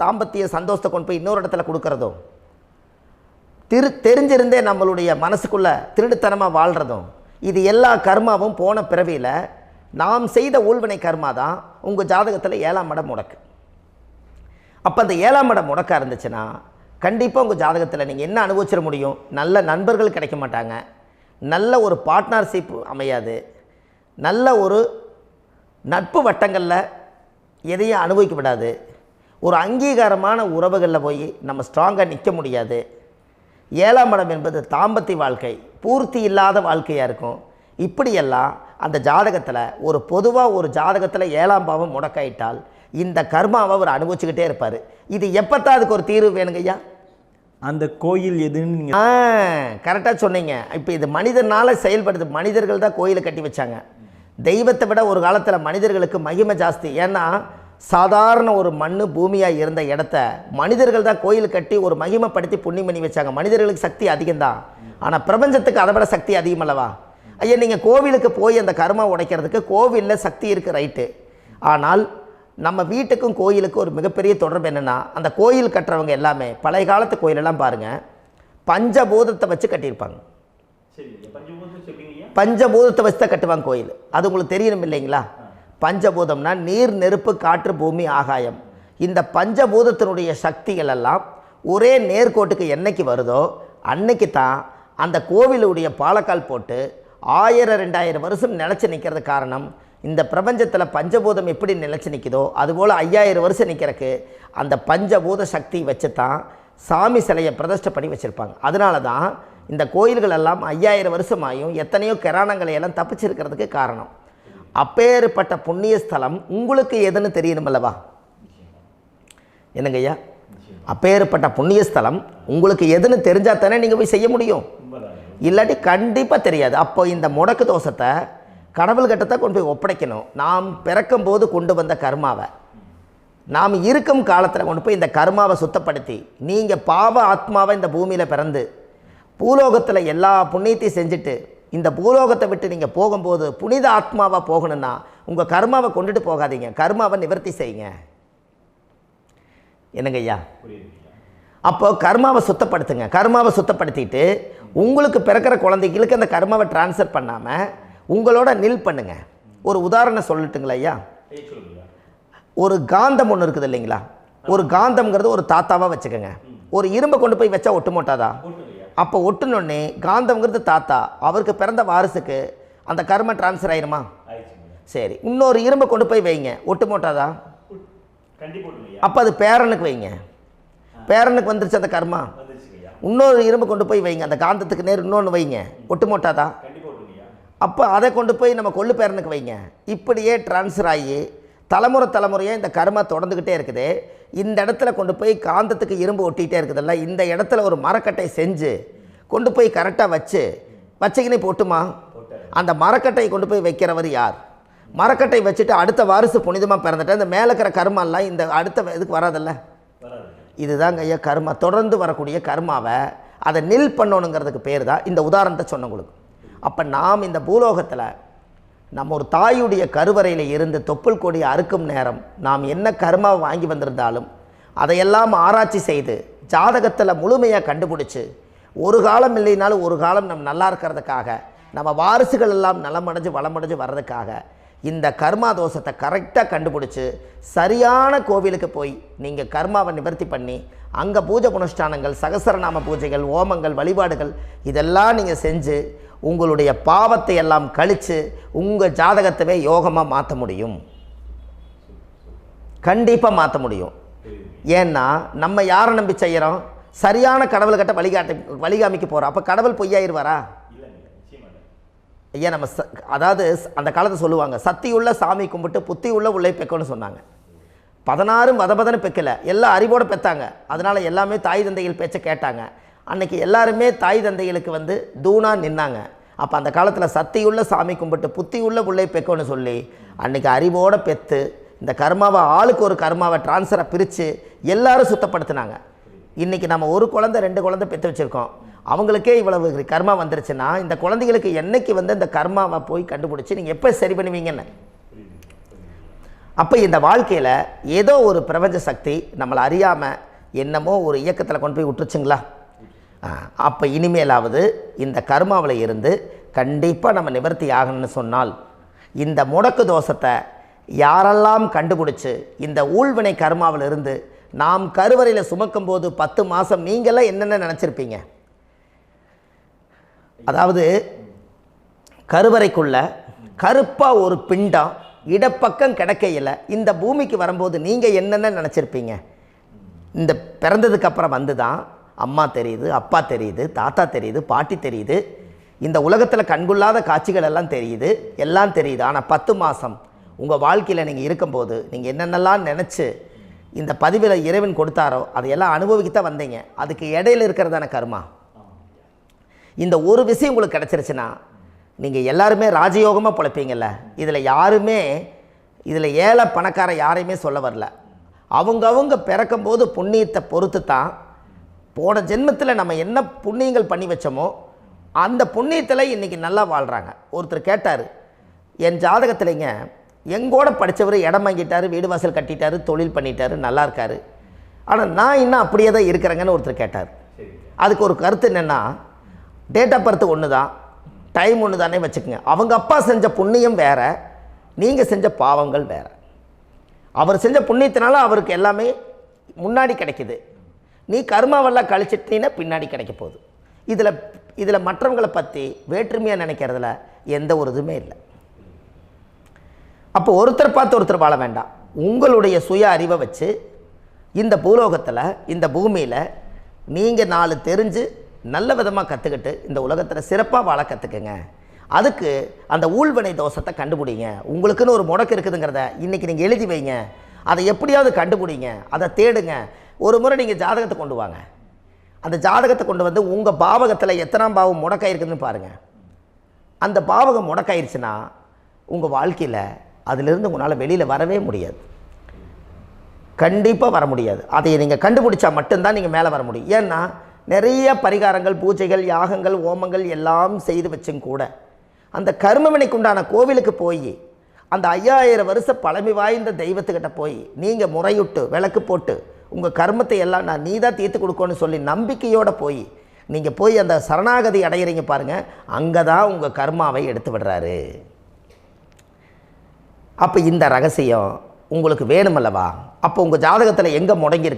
தாம்பத்திய சந்தோஷத்தை கொண்டு போய் இன்னொரு இடத்துல கொடுக்கறதும், தெரிஞ்சிருந்தே நம்மளுடைய மனசுக்குள்ளே திருடுத்தனமாக வாழ்கிறதும், இது எல்லா கர்மாவும் போன பிறவியில் நாம் செய்த ஊழ்வினை கர்மா தான் உங்கள் ஜாதகத்தில் 7ஆம் இடம் முடக்கு. அப்போ அந்த 7ஆம் இடம் முடக்கா இருந்துச்சுன்னா கண்டிப்பாக உங்கள் ஜாதகத்தில் நீங்கள் என்ன அனுபவிச்சிட முடியும்? நல்ல நண்பர்கள் கிடைக்க மாட்டாங்க, நல்ல ஒரு பார்ட்னர்ஷிப் அமையாது, நல்ல ஒரு நட்பு வட்டங்களில் எதையும் அனுபவிக்க விடாது, ஒரு அங்கீகாரமான உறவுகளில் போய் நம்ம ஸ்ட்ராங்காக நிற்க முடியாது. 7ஆம் இடம் என்பது தாம்பத்திய வாழ்க்கை, பூர்த்தி இல்லாத வாழ்க்கையாக இருக்கும். இப்படியெல்லாம் அந்த ஜாதகத்தில் ஒரு பொதுவாக ஒரு ஜாதகத்தில் 7ஆம் பாவம் முடக்காயிட்டால் இந்த கர்மாவை அவர் அனுபவிச்சுக்கிட்டே இருப்பார். இது எப்போத்தான் அதுக்கு ஒரு தீர்வு வேணுங்கய்யா? அந்த கோயில் எதுன்னு நீங்கள் கரெக்டாக சொன்னீங்க. இப்போ இது மனிதனால் செயல்படுது. மனிதர்கள் தான் கோயிலை கட்டி வச்சாங்க. தெய்வத்தை விட ஒரு காலத்தில் மனிதர்களுக்கு மகிமை ஜாஸ்தி. ஏன்னா சாதாரண ஒரு மண் பூமியாக இருந்த இடத்த மனிதர்கள் தான் கோயில் கட்டி ஒரு மகிமைப்படுத்தி புண்ணியம் பண்ணி வச்சாங்க. மனிதர்களுக்கு சக்தி அதிகம்தான், ஆனால் பிரபஞ்சத்துக்கு அதை விட சக்தி அதிகம் அல்லவா? ஐயா, நீங்கள் கோவிலுக்கு போய் அந்த கர்மா உடைக்கிறதுக்கு கோவிலில் சக்தி இருக்குது, ரைட்டு. ஆனால் நம்ம வீட்டுக்கும் கோயிலுக்கும் ஒரு மிகப்பெரிய தொடர்பு என்னென்னா, அந்த கோயில் கட்டுறவங்க எல்லாமே பழைய காலத்து கோயிலெல்லாம் பாருங்கள், பஞ்சபூதத்தை வச்சு கட்டியிருப்பாங்க. பஞ்சபூதத்தை வச்சு தான் கட்டுவாங்க கோயில். அது உங்களுக்கு தெரியணும் இல்லைங்களா? பஞ்சபூதம்னா நீர், நெருப்பு, காற்று, பூமி, ஆகாயம். இந்த பஞ்சபூதத்தினுடைய சக்திகள் எல்லாம் ஒரே நேர்கோட்டுக்கு என்னைக்கு வருதோ அன்னைக்கு தான் அந்த கோவிலுடைய பாலக்கால் போட்டு 1000-2000 வருஷம் நிலச்சி நிற்கிறது. காரணம், இந்த பிரபஞ்சத்தில் பஞ்சபூதம் எப்படி நிலச்சி நிற்குதோ அதுபோல் 5000 வருஷம் நிற்கிறதுக்கு அந்த பஞ்சபூத சக்தி வச்சு தான் சாமி சிலையை பிரதிஷ்டை பண்ணி வச்சுருப்பாங்க. அதனால தான் இந்த கோயில்கள் எல்லாம் 5000 வருஷமாயும் எத்தனையோ கிராணங்களை எல்லாம் தப்பிச்சிருக்கிறதுக்கு காரணம். அப்பேற்பட்ட புண்ணிய ஸ்தலம் உங்களுக்கு எதுன்னு தெரியணும் அல்லவா? என்னங்க ஐயா? அப்பேற்பட்ட புண்ணிய ஸ்தலம் உங்களுக்கு எதுன்னு தெரிஞ்சால் தானே நீங்கள் போய் செய்ய முடியும், இல்லாட்டி கண்டிப்பாக தெரியாது. அப்போ இந்த முடக்கு தோஷத்தை கடவுள்கிட்ட கொண்டு போய் ஒப்படைக்கணும். நாம் பிறக்கும் போது கொண்டு வந்த கர்மாவை நாம் இருக்கும் காலத்தில் கொண்டு போய் இந்த கர்மாவை சுத்தப்படுத்தி, நீங்கள் பாவ ஆத்மாவை இந்த பூமியில் பிறந்து பூலோகத்தில் எல்லா புண்ணியத்தையும் செஞ்சுட்டு இந்த பூலோகத்தை விட்டு நீங்கள் போகும்போது புனித ஆத்மாவாக போகணுன்னா உங்கள் கர்மாவை கொண்டுட்டு போகாதீங்க, கர்மாவை நிவர்த்தி செய்யுங்க. என்னங்க ஐயா? அப்போ கர்மாவை சுத்தப்படுத்துங்க. கர்மாவை சுத்தப்படுத்திட்டு உங்களுக்கு பிறக்கிற குழந்தைகளுக்கு அந்த கர்மாவை டிரான்ஸ்ஃபர் பண்ணாமல் உங்களோட நில் பண்ணுங்க. ஒரு உதாரணம் சொல்லட்டுங்களா ஐயா? ஒரு காந்தம் ஒன்று இருக்குது இல்லைங்களா? ஒரு காந்தம்ங்கிறது ஒரு தாத்தாவாக வச்சுக்கோங்க. ஒரு இரும்பை கொண்டு போய் வச்சா ஒட்டு மோட்டாதா? அப்போ ஒட்டுனோடனே காந்தம்ங்கிறது தாத்தா, அவருக்கு பிறந்த வாரிசுக்கு அந்த கர்ம டிரான்ஸ்ஃபர் ஆயிருமா? சரி, இன்னொரு இரும்பை கொண்டு போய் வைங்க, ஒட்டு மோட்டாதா? அப்போ அது பேரனுக்கு வைங்க, பேரனுக்கு வந்துருச்சு அந்த கர்மா. இன்னொரு இரும்பை கொண்டு போய் வைங்க, அந்த காந்தத்துக்கு நேர் இன்னொன்று வைங்க, ஒட்டு மோட்டாதா? அப்போ அதை கொண்டு போய் நம்ம கொள்ளு பேரனுக்கு வைங்க. இப்படியே டிரான்ஸ்ஃபர் ஆகி தலைமுறையாக இந்த கர்மா தொடர்ந்துக்கிட்டே இருக்குது. இந்த இடத்துல கொண்டு போய் காந்தத்துக்கு இரும்பு ஒட்டிகிட்டே இருக்குதுல்ல, இந்த இடத்துல ஒரு மரக்கட்டை செஞ்சு கொண்டு போய் கரெக்டாக வச்சுக்கினே போட்டுமா? அந்த மரக்கட்டையை கொண்டு போய் வைக்கிறவர் யார்? மரக்கட்டை வச்சுட்டு அடுத்த வாரிசு புனிதமாக பிறந்துட்டு அந்த மேலே இருக்கிற கர்மாலாம் இந்த அடுத்த இதுக்கு வராதில்ல. இதுதாங்க ஐயா கர்மா. தொடர்ந்து வரக்கூடிய கர்மாவை அதை நில் பண்ணணுங்கிறதுக்கு பேர் தான் இந்த உதாரணத்தை சொன்னவங்களுக்கு. அப்போ நாம் இந்த பூலோகத்தில் நம்ம ஒரு தாயுடைய கருவறையில் இருந்து தொப்புள் கொடி அறுக்கும் நேரம் நாம் என்ன கர்மாவை வாங்கி வந்திருந்தாலும் அதையெல்லாம் ஆராய்ச்சி செய்து ஜாதகத்தில் முழுமையாக கண்டுபிடிச்சி ஒரு காலம் இல்லைனாலும் ஒரு காலம் நம்ம நல்லா இருக்கிறதுக்காக, நம்ம வாரிசுகள் எல்லாம் நலமடைஞ்சு வளமடைஞ்சு வர்றதுக்காக இந்த கர்மா தோஷத்தை கரெக்டாக கண்டுபிடிச்சி சரியான கோவிலுக்கு போய் நீங்கள் கர்மாவை நிவர்த்தி பண்ணி அங்கே பூஜை புனஸ்தானங்கள், சகசரநாம பூஜைகள், ஓமங்கள், வழிபாடுகள் இதெல்லாம் நீங்கள் செஞ்சு உங்களுடைய பாவத்தை எல்லாம் கழித்து உங்கள் ஜாதகத்தவே யோகமாக மாற்ற முடியும். கண்டிப்பாக மாற்ற முடியும். ஏன்னா நம்ம யாரை நம்பி செய்கிறோம்? சரியான கடவுள்கிட்ட வழிகாமிக்க போகிறோம். அப்போ கடவுள் பொய்யாயிருவாரா? ஐயா நம்ம அதாவது அந்த காலத்தை சொல்லுவாங்க, சத்தியுள்ள சாமி கும்பிட்டு புத்தி உள்ள உள்ளே பெக்கணும்னு சொன்னாங்க. 16 வதபதன்னு பெக்கலை, எல்லாம் அறிவோடு பெற்றாங்க. அதனால் எல்லாமே தாய் தந்தைகள் பேச்சை கேட்டாங்க. அன்றைக்கி எல்லாருமே தாய் தந்தைகளுக்கு தூணாக நின்னாங்க. அப்போ அந்த காலத்தில் சத்தியுள்ள சாமி கும்பிட்டு புத்தி உள்ள உள்ளே பெக்கணும்னு சொல்லி அன்றைக்கி அறிவோடு பெற்று இந்த கர்மாவை ஆளுக்கு ஒரு கர்மாவை டிரான்ஸ்ஃபரை பிரித்து எல்லாரும் சுத்தப்படுத்தினாங்க. இன்றைக்கி நம்ம ஒரு குழந்தை 2 குழந்தை பெற்று வச்சுருக்கோம். அவங்களுக்கே இவ்வளவு கர்மா வந்துருச்சுன்னா இந்த குழந்தைகளுக்கு என்னைக்கு இந்த கர்மாவை போய் கண்டுபிடிச்சி நீங்கள் எப்போ சரி பண்ணுவீங்கன்னு. அப்போ இந்த வாழ்க்கையில் ஏதோ ஒரு பிரபஞ்ச சக்தி நம்மளை அறியாமல் என்னமோ ஒரு இயக்கத்தில் கொண்டு போய் விட்டுருச்சுங்களா? அப்போ இனிமேலாவது இந்த கர்மாவில் இருந்து கண்டிப்பாக நம்ம நிவர்த்தி ஆகணும்னு சொன்னால் இந்த முடக்கு தோஷத்தை யாரெல்லாம் கண்டுபிடிச்சி இந்த ஊழ்வினை கர்மாவில் இருந்து நாம் கருவறையில் சுமக்கும் போது 10 மாதம் நீங்களாம் என்னென்ன நினச்சிருப்பீங்க? அதாவது கருவறைக்குள்ள கருப்பாக ஒரு பிண்டம் இடப்பக்கம் கிடக்கையில் இந்த பூமிக்கு வரும்போது நீங்கள் என்னென்ன நினச்சிருப்பீங்க? இந்த பிறந்ததுக்கு அப்புறம் வந்து தான் அம்மா தெரியுது, அப்பா தெரியுது, தாத்தா தெரியுது, பாட்டி தெரியுது, இந்த உலகத்தில் கண்கொள்ளாத காட்சிகள் எல்லாம் தெரியுது, எல்லாம் தெரியுது. ஆனால் 10 மாதம் உங்கள் வாழ்க்கையில் நீங்கள் இருக்கும்போது நீங்கள் என்னென்னலாம் நினச்சி இந்த பதிவில் இறைவன் கொடுத்தாரோ அதையெல்லாம் அனுபவிக்கத்தான் வந்தீங்க. அதுக்கு இடையில இருக்கிறதான கர்மா. இந்த ஒரு விஷயம் உங்களுக்கு கிடச்சிருச்சுன்னா நீங்கள் எல்லாருமே ராஜயோகமாக பிழைப்பீங்கள்ல. இதில் ஏழை பணக்கார யாரையுமே சொல்ல வரல. அவங்க பிறக்கும்போது புண்ணியத்தை பொறுத்து தான் போன ஜென்மத்தில் நம்ம என்ன புண்ணியங்கள் பண்ணி வச்சோமோ அந்த புண்ணியத்தில் இன்றைக்கி நல்லா வாழ்கிறாங்க. ஒருத்தர் கேட்டார், என் ஜாதகத்தில்ங்க எங்கூட படித்தவர் இடம் வாங்கிட்டார், வீடு வாசல் கட்டிட்டார், தொழில் பண்ணிட்டார், நல்லா இருக்கார், ஆனால் நான் இன்னும் அப்படியே தான் இருக்கிறேங்கன்னு ஒருத்தர் கேட்டார். அதுக்கு ஒரு கருத்து என்னென்னா, டேட் ஆஃப் பர்த் ஒன்று தான், டைம் ஒன்று தானே வச்சுக்கோங்க. அவங்க அப்பா செஞ்ச புண்ணியம் வேறு, நீங்கள் செஞ்ச பாவங்கள் வேறு. அவர் செஞ்ச புண்ணியத்தினால அவருக்கு எல்லாமே முன்னாடி கிடைக்குது. நீ கர்மாவெல்லாம் கழிச்சிட்டீங்கன்னா பின்னாடி கிடைக்க போகுது. இதில் மற்றவங்களை பற்றி வேற்றுமையாக நினைக்கிறதுல எந்த ஒரு இதுவுமே இல்லை. அப்போ ஒருத்தர் பார்த்து ஒருத்தர் வாழ வேண்டாம். உங்களுடைய சுய அறிவை வச்சு இந்த பூலோகத்தில் இந்த பூமியில் நீங்கள் 4 தெரிஞ்சு நல்ல விதமாக கற்றுக்கிட்டு இந்த உலகத்தில் சிறப்பாக வாழ கற்றுக்குங்க. அதுக்கு அந்த ஊழ்வினை தோஷத்தை கண்டுபிடிங்க. உங்களுக்குன்னு ஒரு முடக்கு இருக்குதுங்கிறத இன்றைக்கி நீங்கள் எழுதி வைங்க. அதை எப்படியாவது கண்டுபிடிங்க, அதை தேடுங்க. ஒரு முறை நீங்கள் ஜாதகத்தை கொண்டு வாங்க. அந்த ஜாதகத்தை கொண்டு வந்து உங்கள் பாவகத்தில் எத்தனாம் பாவம் முடக்காயிருக்குதுன்னு பாருங்கள். அந்த பாவகம் முடக்காயிருச்சுன்னா உங்கள் வாழ்க்கையில் அதிலிருந்து உங்களால் வெளியில் வரவே முடியாது, கண்டிப்பாக வர முடியாது. அதை நீங்கள் கண்டுபிடிச்சா மட்டும்தான் நீங்கள் மேலே வர முடியும். ஏன்னா நிறைய பரிகாரங்கள், பூஜைகள், யாகங்கள், ஓமங்கள் எல்லாம் செய்து வச்சும் கூட அந்த கர்மவினைக்கு உண்டான கோவிலுக்கு போய் அந்த 5000 வருஷ பழமை வாய்ந்த தெய்வத்துக்கிட்ட போய் நீங்கள் முறையிட்டு விளக்கு போட்டு உங்கள் கர்மத்தை எல்லாம் நான் நீ தான் தீர்த்து கொடுக்கணும்னு சொல்லி நம்பிக்கையோடு நீங்கள் போய் அந்த சரணாகதி அடையிறீங்க பாருங்கள், அங்கே தான் உங்கள் கர்மாவை எடுத்து விடுறாரு. அப்போ இந்த ரகசியம் உங்களுக்கு வேணுமல்லவா? அப்போ உங்கள் ஜாதகத்தில் எங்கே முடங்கி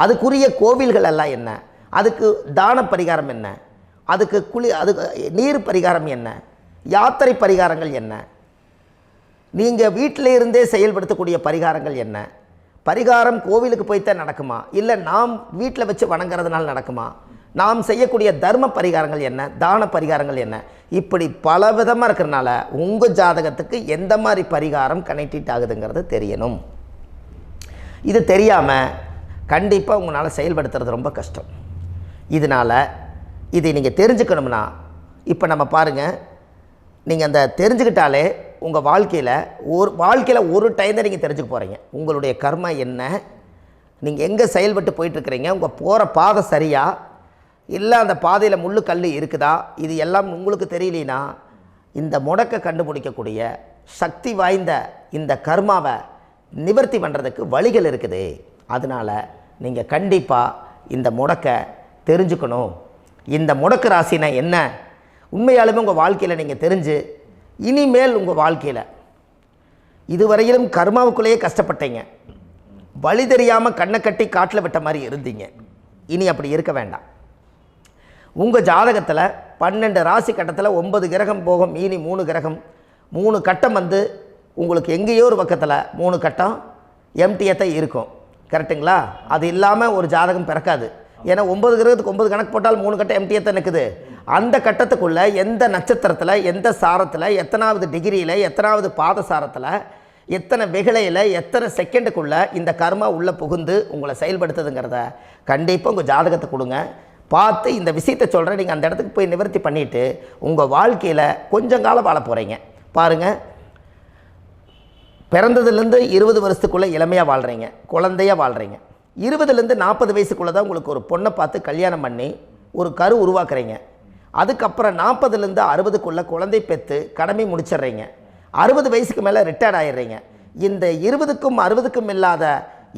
அதுக்குரிய கோவில்கள் எல்லாம் என்ன, அதுக்கு தான பரிகாரம் என்ன, அதுக்கு நீர் பரிகாரம் என்ன, யாத்திரை பரிகாரங்கள் என்ன, நீங்கள் வீட்டில் இருந்தே செயல்படுத்தக்கூடிய பரிகாரங்கள் என்ன, பரிகாரம் கோவிலுக்கு போய்த்தான் நடக்குமா, இல்லை நாம் வீட்டில் வச்சு வணங்குறதுனால நடக்குமா, நாம் செய்யக்கூடிய தர்ம பரிகாரங்கள் என்ன, தான பரிகாரங்கள் என்ன, இப்படி பல விதமாக இருக்கிறனால உங்கள் ஜாதகத்துக்கு எந்த மாதிரி பரிகாரம் கனெக்ட் ஆகுதுங்கிறது தெரியணும். இது தெரியாமல் கண்டிப்பாக உங்களால் செயல்படுத்துறது ரொம்ப கஷ்டம். இதனால் இதை நீங்கள் தெரிஞ்சுக்கணும்னா இப்போ நம்ம பாருங்கள், நீங்கள் அந்த தெரிஞ்சுக்கிட்டாலே உங்கள் வாழ்க்கையில் ஒரு டைம் தான் நீங்கள் தெரிஞ்சுக்க போகிறீங்க. உங்களுடைய கர்மா என்ன, நீங்கள் எங்கே செயல்பட்டு போயிட்டுருக்கிறீங்க, உங்கள் போகிற பாதை சரியா இல்லை அந்த பாதையில் முள்ளு கல் இருக்குதா, இது எல்லாம் உங்களுக்கு தெரியலனா இந்த முடக்கை கண்டுபிடிக்கக்கூடிய சக்தி வாய்ந்த இந்த கர்மாவை நிவர்த்தி பண்ணுறதுக்கு வழிகள் இருக்குது. அதனால் நீங்கள் கண்டிப்பாக இந்த முடக்கை தெரிஞ்சுக்கணும். இந்த முடக்கு ராசினா என்ன உண்மையாலுமே உங்கள் வாழ்க்கையில் நீங்கள் தெரிஞ்சு இனிமேல் உங்கள் வாழ்க்கையில் இதுவரையிலும் கர்மாவுக்குள்ளேயே கஷ்டப்பட்டீங்க, வழி தெரியாமல் கண்ணை கட்டி காட்டில் விட்ட மாதிரி இருந்தீங்க. இனி அப்படி இருக்க வேண்டாம். உங்கள் ஜாதகத்தில் 12 ராசி கட்டத்தில் 9 கிரகம் போகும், மீனி 3 கிரகம், 3 கட்டம் உங்களுக்கு எங்கேயோ ஒரு பக்கத்தில் 3 கட்டம் எம்டியாக தான் இருக்கும். கரெக்டுங்களா? அது இல்லாமல் ஒரு ஜாதகம் பிறக்காது. ஏன்னா 9 கிரகத்துக்கு 9 கணக்கு போட்டால் 3 கட்டம் எம்டியாக தான் நிற்குது. அந்த கட்டத்துக்குள்ளே எந்த நட்சத்திரத்தில், எந்த சாரத்தில், எத்தனாவது டிகிரியில், எத்தனாவது பாத சாரத்தில், எத்தனை வெகுளையில், எத்தனை செகண்டுக்குள்ளே இந்த கர்மா உள்ளே புகுந்து உங்களை செயல்படுத்துதுங்கிறத கண்டிப்பாக உங்கள் ஜாதகத்தை கொடுங்க. பார்த்து இந்த விஷயத்தை சொல்கிறேன், நீங்கள் அந்த இடத்துக்கு போய் நிவர்த்தி பண்ணிவிட்டு உங்கள் வாழ்க்கையில் கொஞ்சம் காலம் வாழ போகிறீங்க. பாருங்கள், பிறந்ததுலேருந்து 20 வருஷத்துக்குள்ளே இளமையாக வாழ்கிறீங்க, குழந்தையாக வாழ்கிறீங்க. 20லேருந்து 40 வயசுக்குள்ளே தான் உங்களுக்கு ஒரு பொண்ணை பார்த்து கல்யாணம் பண்ணி ஒரு கரு உருவாக்குறீங்க. அதுக்கப்புறம் 40லேருந்து 60க்குள்ளே குழந்தை பெற்று கடமை முடிச்சிடுறீங்க. 60 வயசுக்கு மேலே ரிட்டையர்ட் ஆகிடுறீங்க. இந்த 20க்கும் 60க்கும் இல்லாத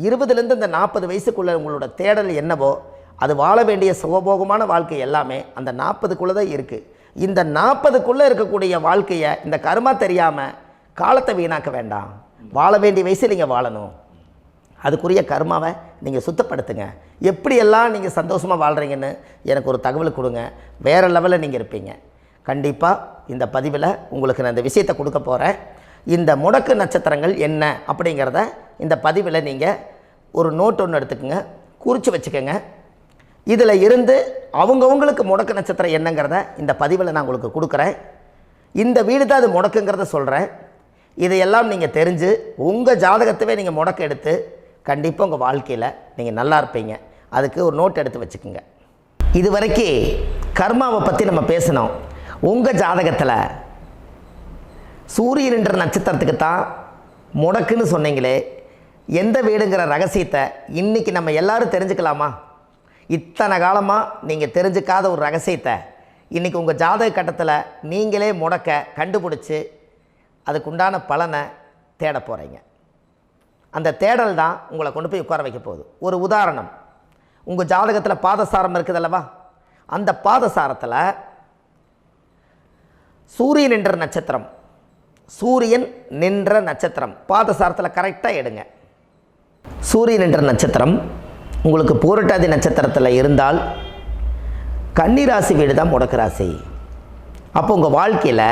20லேருந்து இந்த 40 வயசுக்குள்ளே உங்களோட தேடல் என்னவோ அது வாழ வேண்டிய சுகபோகமான வாழ்க்கை எல்லாமே அந்த 40க்குள்ளே தான் இருக்குது. இந்த 40க்குள்ளே இருக்கக்கூடிய வாழ்க்கையை இந்த கர்மா தெரியாமல் காலத்தை வீணாக்க வேண்டாம். வாழ வேண்டிய வயசில் நீங்கள் வாழணும். அதுக்குரிய கர்மாவை நீங்கள் சுத்தப்படுத்துங்க. எப்படியெல்லாம் நீங்கள் சந்தோஷமாக வாழ்கிறீங்கன்னு எனக்கு ஒரு தகவல் கொடுங்க. வேறு லெவலில் நீங்கள் இருப்பீங்க. கண்டிப்பாக இந்த பதிவில் உங்களுக்கு நான் இந்த விஷயத்தை கொடுக்க போகிறேன். இந்த முடக்கு நட்சத்திரங்கள் என்ன அப்படிங்கிறத இந்த பதிவில் நீங்கள் ஒரு நோட் ஒன்று எடுத்துக்கோங்க, குறித்து வச்சுக்கோங்க. இதில் இருந்து அவங்கவுங்களுக்கு முடக்கு நட்சத்திரம் என்னங்கிறத இந்த பதிவில் நான் உங்களுக்கு கொடுக்குறேன். இந்த வீடு தான் அது முடக்குங்கிறத சொல்கிறேன். இதையெல்லாம் நீங்கள் தெரிஞ்சு உங்கள் ஜாதகத்தவே நீங்கள் முடக்கு எடுத்து கண்டிப்பாக உங்கள் வாழ்க்கையில் நீங்கள் நல்லா இருப்பீங்க. அதுக்கு ஒரு நோட் எடுத்து வச்சுக்கோங்க. இது வரைக்கும் கர்மாவை பற்றி நம்ம பேசினோம். உங்கள் ஜாதகத்தில் சூரியன் என்ற நட்சத்திரத்துக்கு தான் முடக்குன்னு சொன்னீங்களே, எந்த வீடுங்கிற ரகசியத்தை இன்றைக்கி நம்ம எல்லோரும் தெரிஞ்சுக்கலாமா? இத்தனை காலமாக நீங்கள் தெரிஞ்சுக்காத ஒரு ரகசியத்தை இன்றைக்கி உங்கள் ஜாதக கட்டத்தில் நீங்களே முடக்க கண்டுபிடிச்சி அதுக்குண்டான பலனை தேட போகிறீங்க. அந்த தேடல் தான் உங்களை கொண்டு போய் உட்கார வைக்க போகுது. ஒரு உதாரணம், உங்கள் ஜாதகத்தில் பாதசாரம் இருக்குது அல்லவா? அந்த பாதசாரத்தில் சூரியன் என்ற நட்சத்திரம், சூரியன் நின்ற நட்சத்திரம் பாதசாரத்தில் கரெக்டாக எடுங்க. சூரியன் என்ற நட்சத்திரம் உங்களுக்கு பூரட்டாதி நட்சத்திரத்தில் இருந்தால் கன்னி ராசி வீடு தான் முடக்கு ராசி. அப்போ உங்கள் வாழ்க்கையில்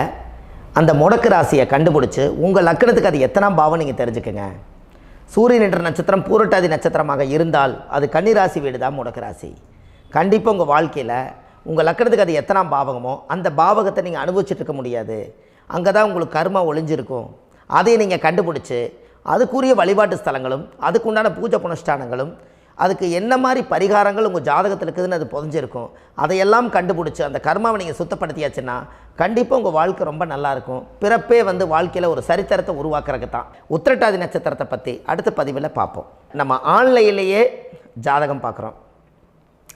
அந்த முடக்கு ராசியை கண்டுபிடிச்சி உங்கள் லக்னத்துக்கு அது எத்தனாம் பாவம் நீங்கள் தெரிஞ்சுக்கங்க. சூரியன் என்ற நட்சத்திரம் பூரட்டாதி நட்சத்திரமாக இருந்தால் அது கன்னி ராசி வீடு தான் முடக்கு ராசி. கண்டிப்பாக உங்கள் வாழ்க்கையில் உங்கள் லக்னத்துக்கு அது எத்தனாம் பாவகமோ அந்த பாவகத்தை நீங்கள் அனுபவிச்சுட்டு இருக்க முடியாது. அங்கே தான் உங்களுக்கு கர்மா ஒளிஞ்சிருக்கும். அதை நீங்கள் கண்டுபிடிச்சி அதுக்குரிய வழிபாட்டு ஸ்தலங்களும் அதுக்குண்டான பூஜை புனஸ்தானங்களும் அதுக்கு என்ன மாதிரி பரிகாரங்கள் உங்கள் ஜாதகத்தில் இருக்குதுன்னு அது புதஞ்சிருக்கும். அதையெல்லாம் கண்டுபிடிச்சி அந்த கர்மாவை நீங்கள் சுத்தப்படுத்தியாச்சுன்னா கண்டிப்பாக உங்கள் வாழ்க்கை ரொம்ப நல்லாயிருக்கும். பிறப்பே வாழ்க்கையில் ஒரு சரித்திரத்தை உருவாக்குறதுக்கு தான். உத்திரட்டாதி நட்சத்திரத்தை பற்றி அடுத்த பதிவில் பார்ப்போம். நம்ம ஆன்லைன்லேயே ஜாதகம் பார்க்குறோம்.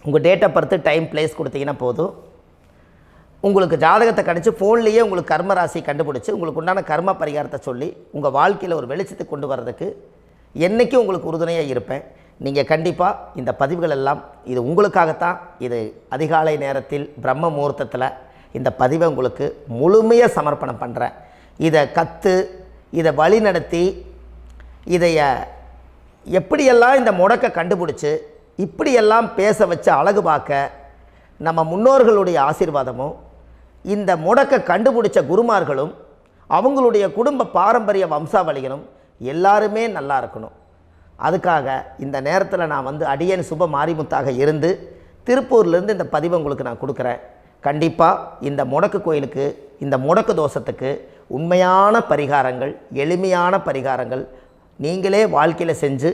உங்கள் date of birth time place கொடுத்தீங்கன்னா போதும், உங்களுக்கு ஜாதகத்தை கணிச்சு ஃபோன்லேயே உங்களுக்கு கர்ம ராசி கண்டுபிடிச்சி உங்களுக்கு உண்டான கர்ம பரிகாரத்தை சொல்லி உங்கள் வாழ்க்கையில் ஒரு வெளிச்சத்தை கொண்டு வர்றதுக்கு என்றைக்கும் உங்களுக்கு உறுதுணையாக இருப்பேன். நீங்கள் கண்டிப்பாக இந்த பதிவுகள் எல்லாம் இது உங்களுக்காகத்தான். இது அதிகாலை நேரத்தில் பிரம்ம முகூர்த்தத்தில் இந்த பதிவை உங்களுக்கு முழுமையாக சமர்ப்பணம் பண்ணுறேன். இதை இதை வழி நடத்தி இதைய எப்படியெல்லாம் இந்த முடக்கை கண்டுபிடிச்சி இப்படியெல்லாம் பேச வச்சு அழகு பார்க்க நம்ம முன்னோர்களுடைய ஆசீர்வாதமும் இந்த முடக்கை கண்டுபிடிச்ச குருமார்களும் அவங்களுடைய குடும்ப பாரம்பரிய வம்சாவளிகளும் எல்லாருமே நல்லா இருக்கணும். அதுக்காக இந்த நேரத்தில் நான் அடியேன் சுப மாரிமுத்தாக இருந்து திருப்பூர்லேருந்து இந்த பதிவை உங்களுக்கு நான் கொடுக்குறேன். கண்டிப்பாக இந்த முடக்கு கோயிலுக்கு இந்த முடக்கு தோஷத்துக்கு உண்மையான பரிகாரங்கள், எளிமையான பரிகாரங்கள் நீங்களே வாழ்க்கையில் செஞ்சு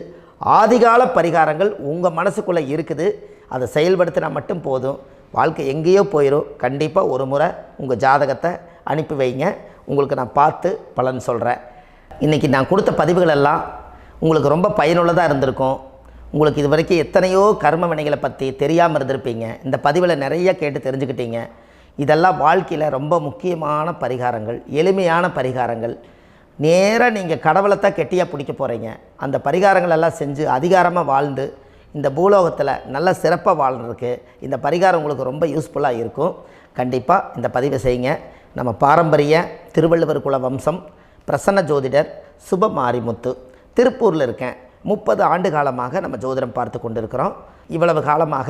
ஆதிகால பரிகாரங்கள் உங்கள் மனசுக்குள்ளே இருக்குது. அதை செயல்படுத்தினா மட்டும் போதும், வாழ்க்கை எங்கேயோ போயிடும். கண்டிப்பாக ஒரு முறை உங்கள் ஜாதகத்தை அனுப்பி வைங்க, உங்களுக்கு நான் பார்த்து பலன் சொல்கிறேன். இன்றைக்கி நான் கொடுத்த பதிவுகள் எல்லாம் உங்களுக்கு ரொம்ப பயனுள்ளதாக இருந்திருக்கும். உங்களுக்கு இது வரைக்கும் எத்தனையோ கர்ம வினைகளை பற்றி தெரியாமல் இருந்திருப்பீங்க. இந்த பதிவில் நிறைய கேட்டு தெரிஞ்சுக்கிட்டீங்க. இதெல்லாம் வாழ்க்கையில் ரொம்ப முக்கியமான பரிகாரங்கள், எளிமையான பரிகாரங்கள். நேராக நீங்கள் கடவுளைத்தான் கெட்டியாக பிடிக்க போகிறீங்க. அந்த பரிகாரங்கள் எல்லாம் செஞ்சு அதிகாரமாக வாழ்ந்து இந்த பூலோகத்தில் நல்ல சிறப்பாக வாழ்கிறதுக்கு இந்த பரிகாரம் உங்களுக்கு ரொம்ப யூஸ்ஃபுல்லாக இருக்கும். கண்டிப்பாக இந்த பதிவை செய்யுங்க. நம்ம பாரம்பரிய திருவள்ளுவர் குல வம்சம் பிரசன்ன ஜோதிடர் சுப மாரிமுத்து, திருப்பூரில் இருக்கேன். 30 ஆண்டு காலமாக நம்ம ஜோதிடம் பார்த்து கொண்டிருக்கிறோம். இவ்வளவு காலமாக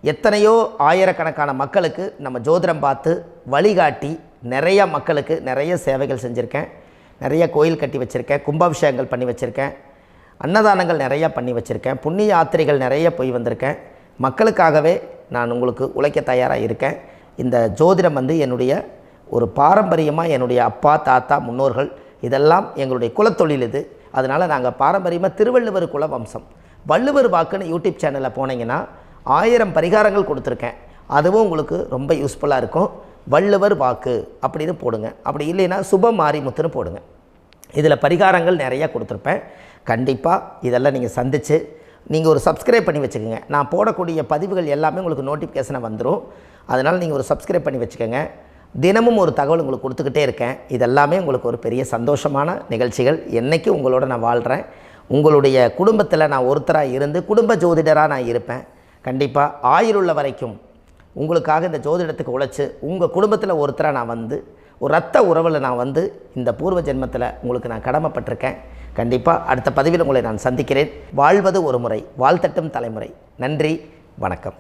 எத்தனையோ ஆயிரக்கணக்கான மக்களுக்கு நம்ம ஜோதிடம் பார்த்து வழிகாட்டி நிறைய மக்களுக்கு நிறைய சேவைகள் செஞ்சுருக்கேன். நிறைய கோயில் கட்டி வச்சுருக்கேன், கும்பாபிஷேகங்கள் பண்ணி வச்சுருக்கேன், அன்னதானங்கள் நிறையா பண்ணி வச்சுருக்கேன், புண்ணிய யாத்திரைகள் நிறைய போய் வந்திருக்கேன். மக்களுக்காகவே நான் உங்களுக்கு உழைக்க தயாராக இருக்கேன். இந்த ஜோதிடம் என்னுடைய ஒரு பாரம்பரியமாக என்னுடைய அப்பா தாத்தா முன்னோர்கள் இதெல்லாம் எங்களுடைய குலத்தொழில் இது. அதனால் நாங்கள் பாரம்பரியமாக திருவள்ளுவர் குல வம்சம். வள்ளுவர் வாக்குன்னு யூடியூப் சேனலில் போனீங்கன்னா 1000 பரிகாரங்கள் கொடுத்துருக்கேன். அதுவும் உங்களுக்கு ரொம்ப யூஸ்ஃபுல்லாக இருக்கும். வள்ளுவர் வாக்கு அப்படின்னு போடுங்க, அப்படி இல்லைன்னா சுப மாரிமுத்துன்னு போடுங்க. இதில் பரிகாரங்கள் நிறையா கொடுத்துருப்பேன். கண்டிப்பாக இதெல்லாம் நீங்கள் சந்தித்து நீங்கள் ஒரு சப்ஸ்கிரைப் பண்ணி வச்சுக்கோங்க. நான் போடக்கூடிய பதிவுகள் எல்லாமே உங்களுக்கு நோட்டிஃபிகேஷனை வந்துடும். அதனால் நீங்கள் ஒரு சப்ஸ்கிரைப் பண்ணி வச்சுக்கோங்க. தினமும் ஒரு தகவல் உங்களுக்கு கொடுத்துக்கிட்டே இருக்கேன். இதெல்லாமே உங்களுக்கு ஒரு பெரிய சந்தோஷமான நிகழ்ச்சிகள். என்றைக்கும் உங்களோட நான் வாழ்கிறேன். உங்களுடைய குடும்பத்தில் நான் ஒருத்தராக இருந்து குடும்ப ஜோதிடராக நான் இருப்பேன். கண்டிப்பாக ஆயுளுள்ள வரைக்கும் உங்களுக்காக இந்த ஜோதிடத்துக்கு உழைச்சி உங்கள் குடும்பத்தில் ஒருத்தராக நான் ஒரு ரத்த உறவில் நான் வந்து இந்த பூர்வ ஜென்மத்தில் உங்களுக்கு நான் கடமைப்பட்டிருக்கேன். கண்டிப்பாக அடுத்த பதிவில் உங்களை நான் சந்திக்கிறேன். வாழ்வது ஒரு முறை, வாழ்த்தட்டும் தலைமுறை. நன்றி, வணக்கம்.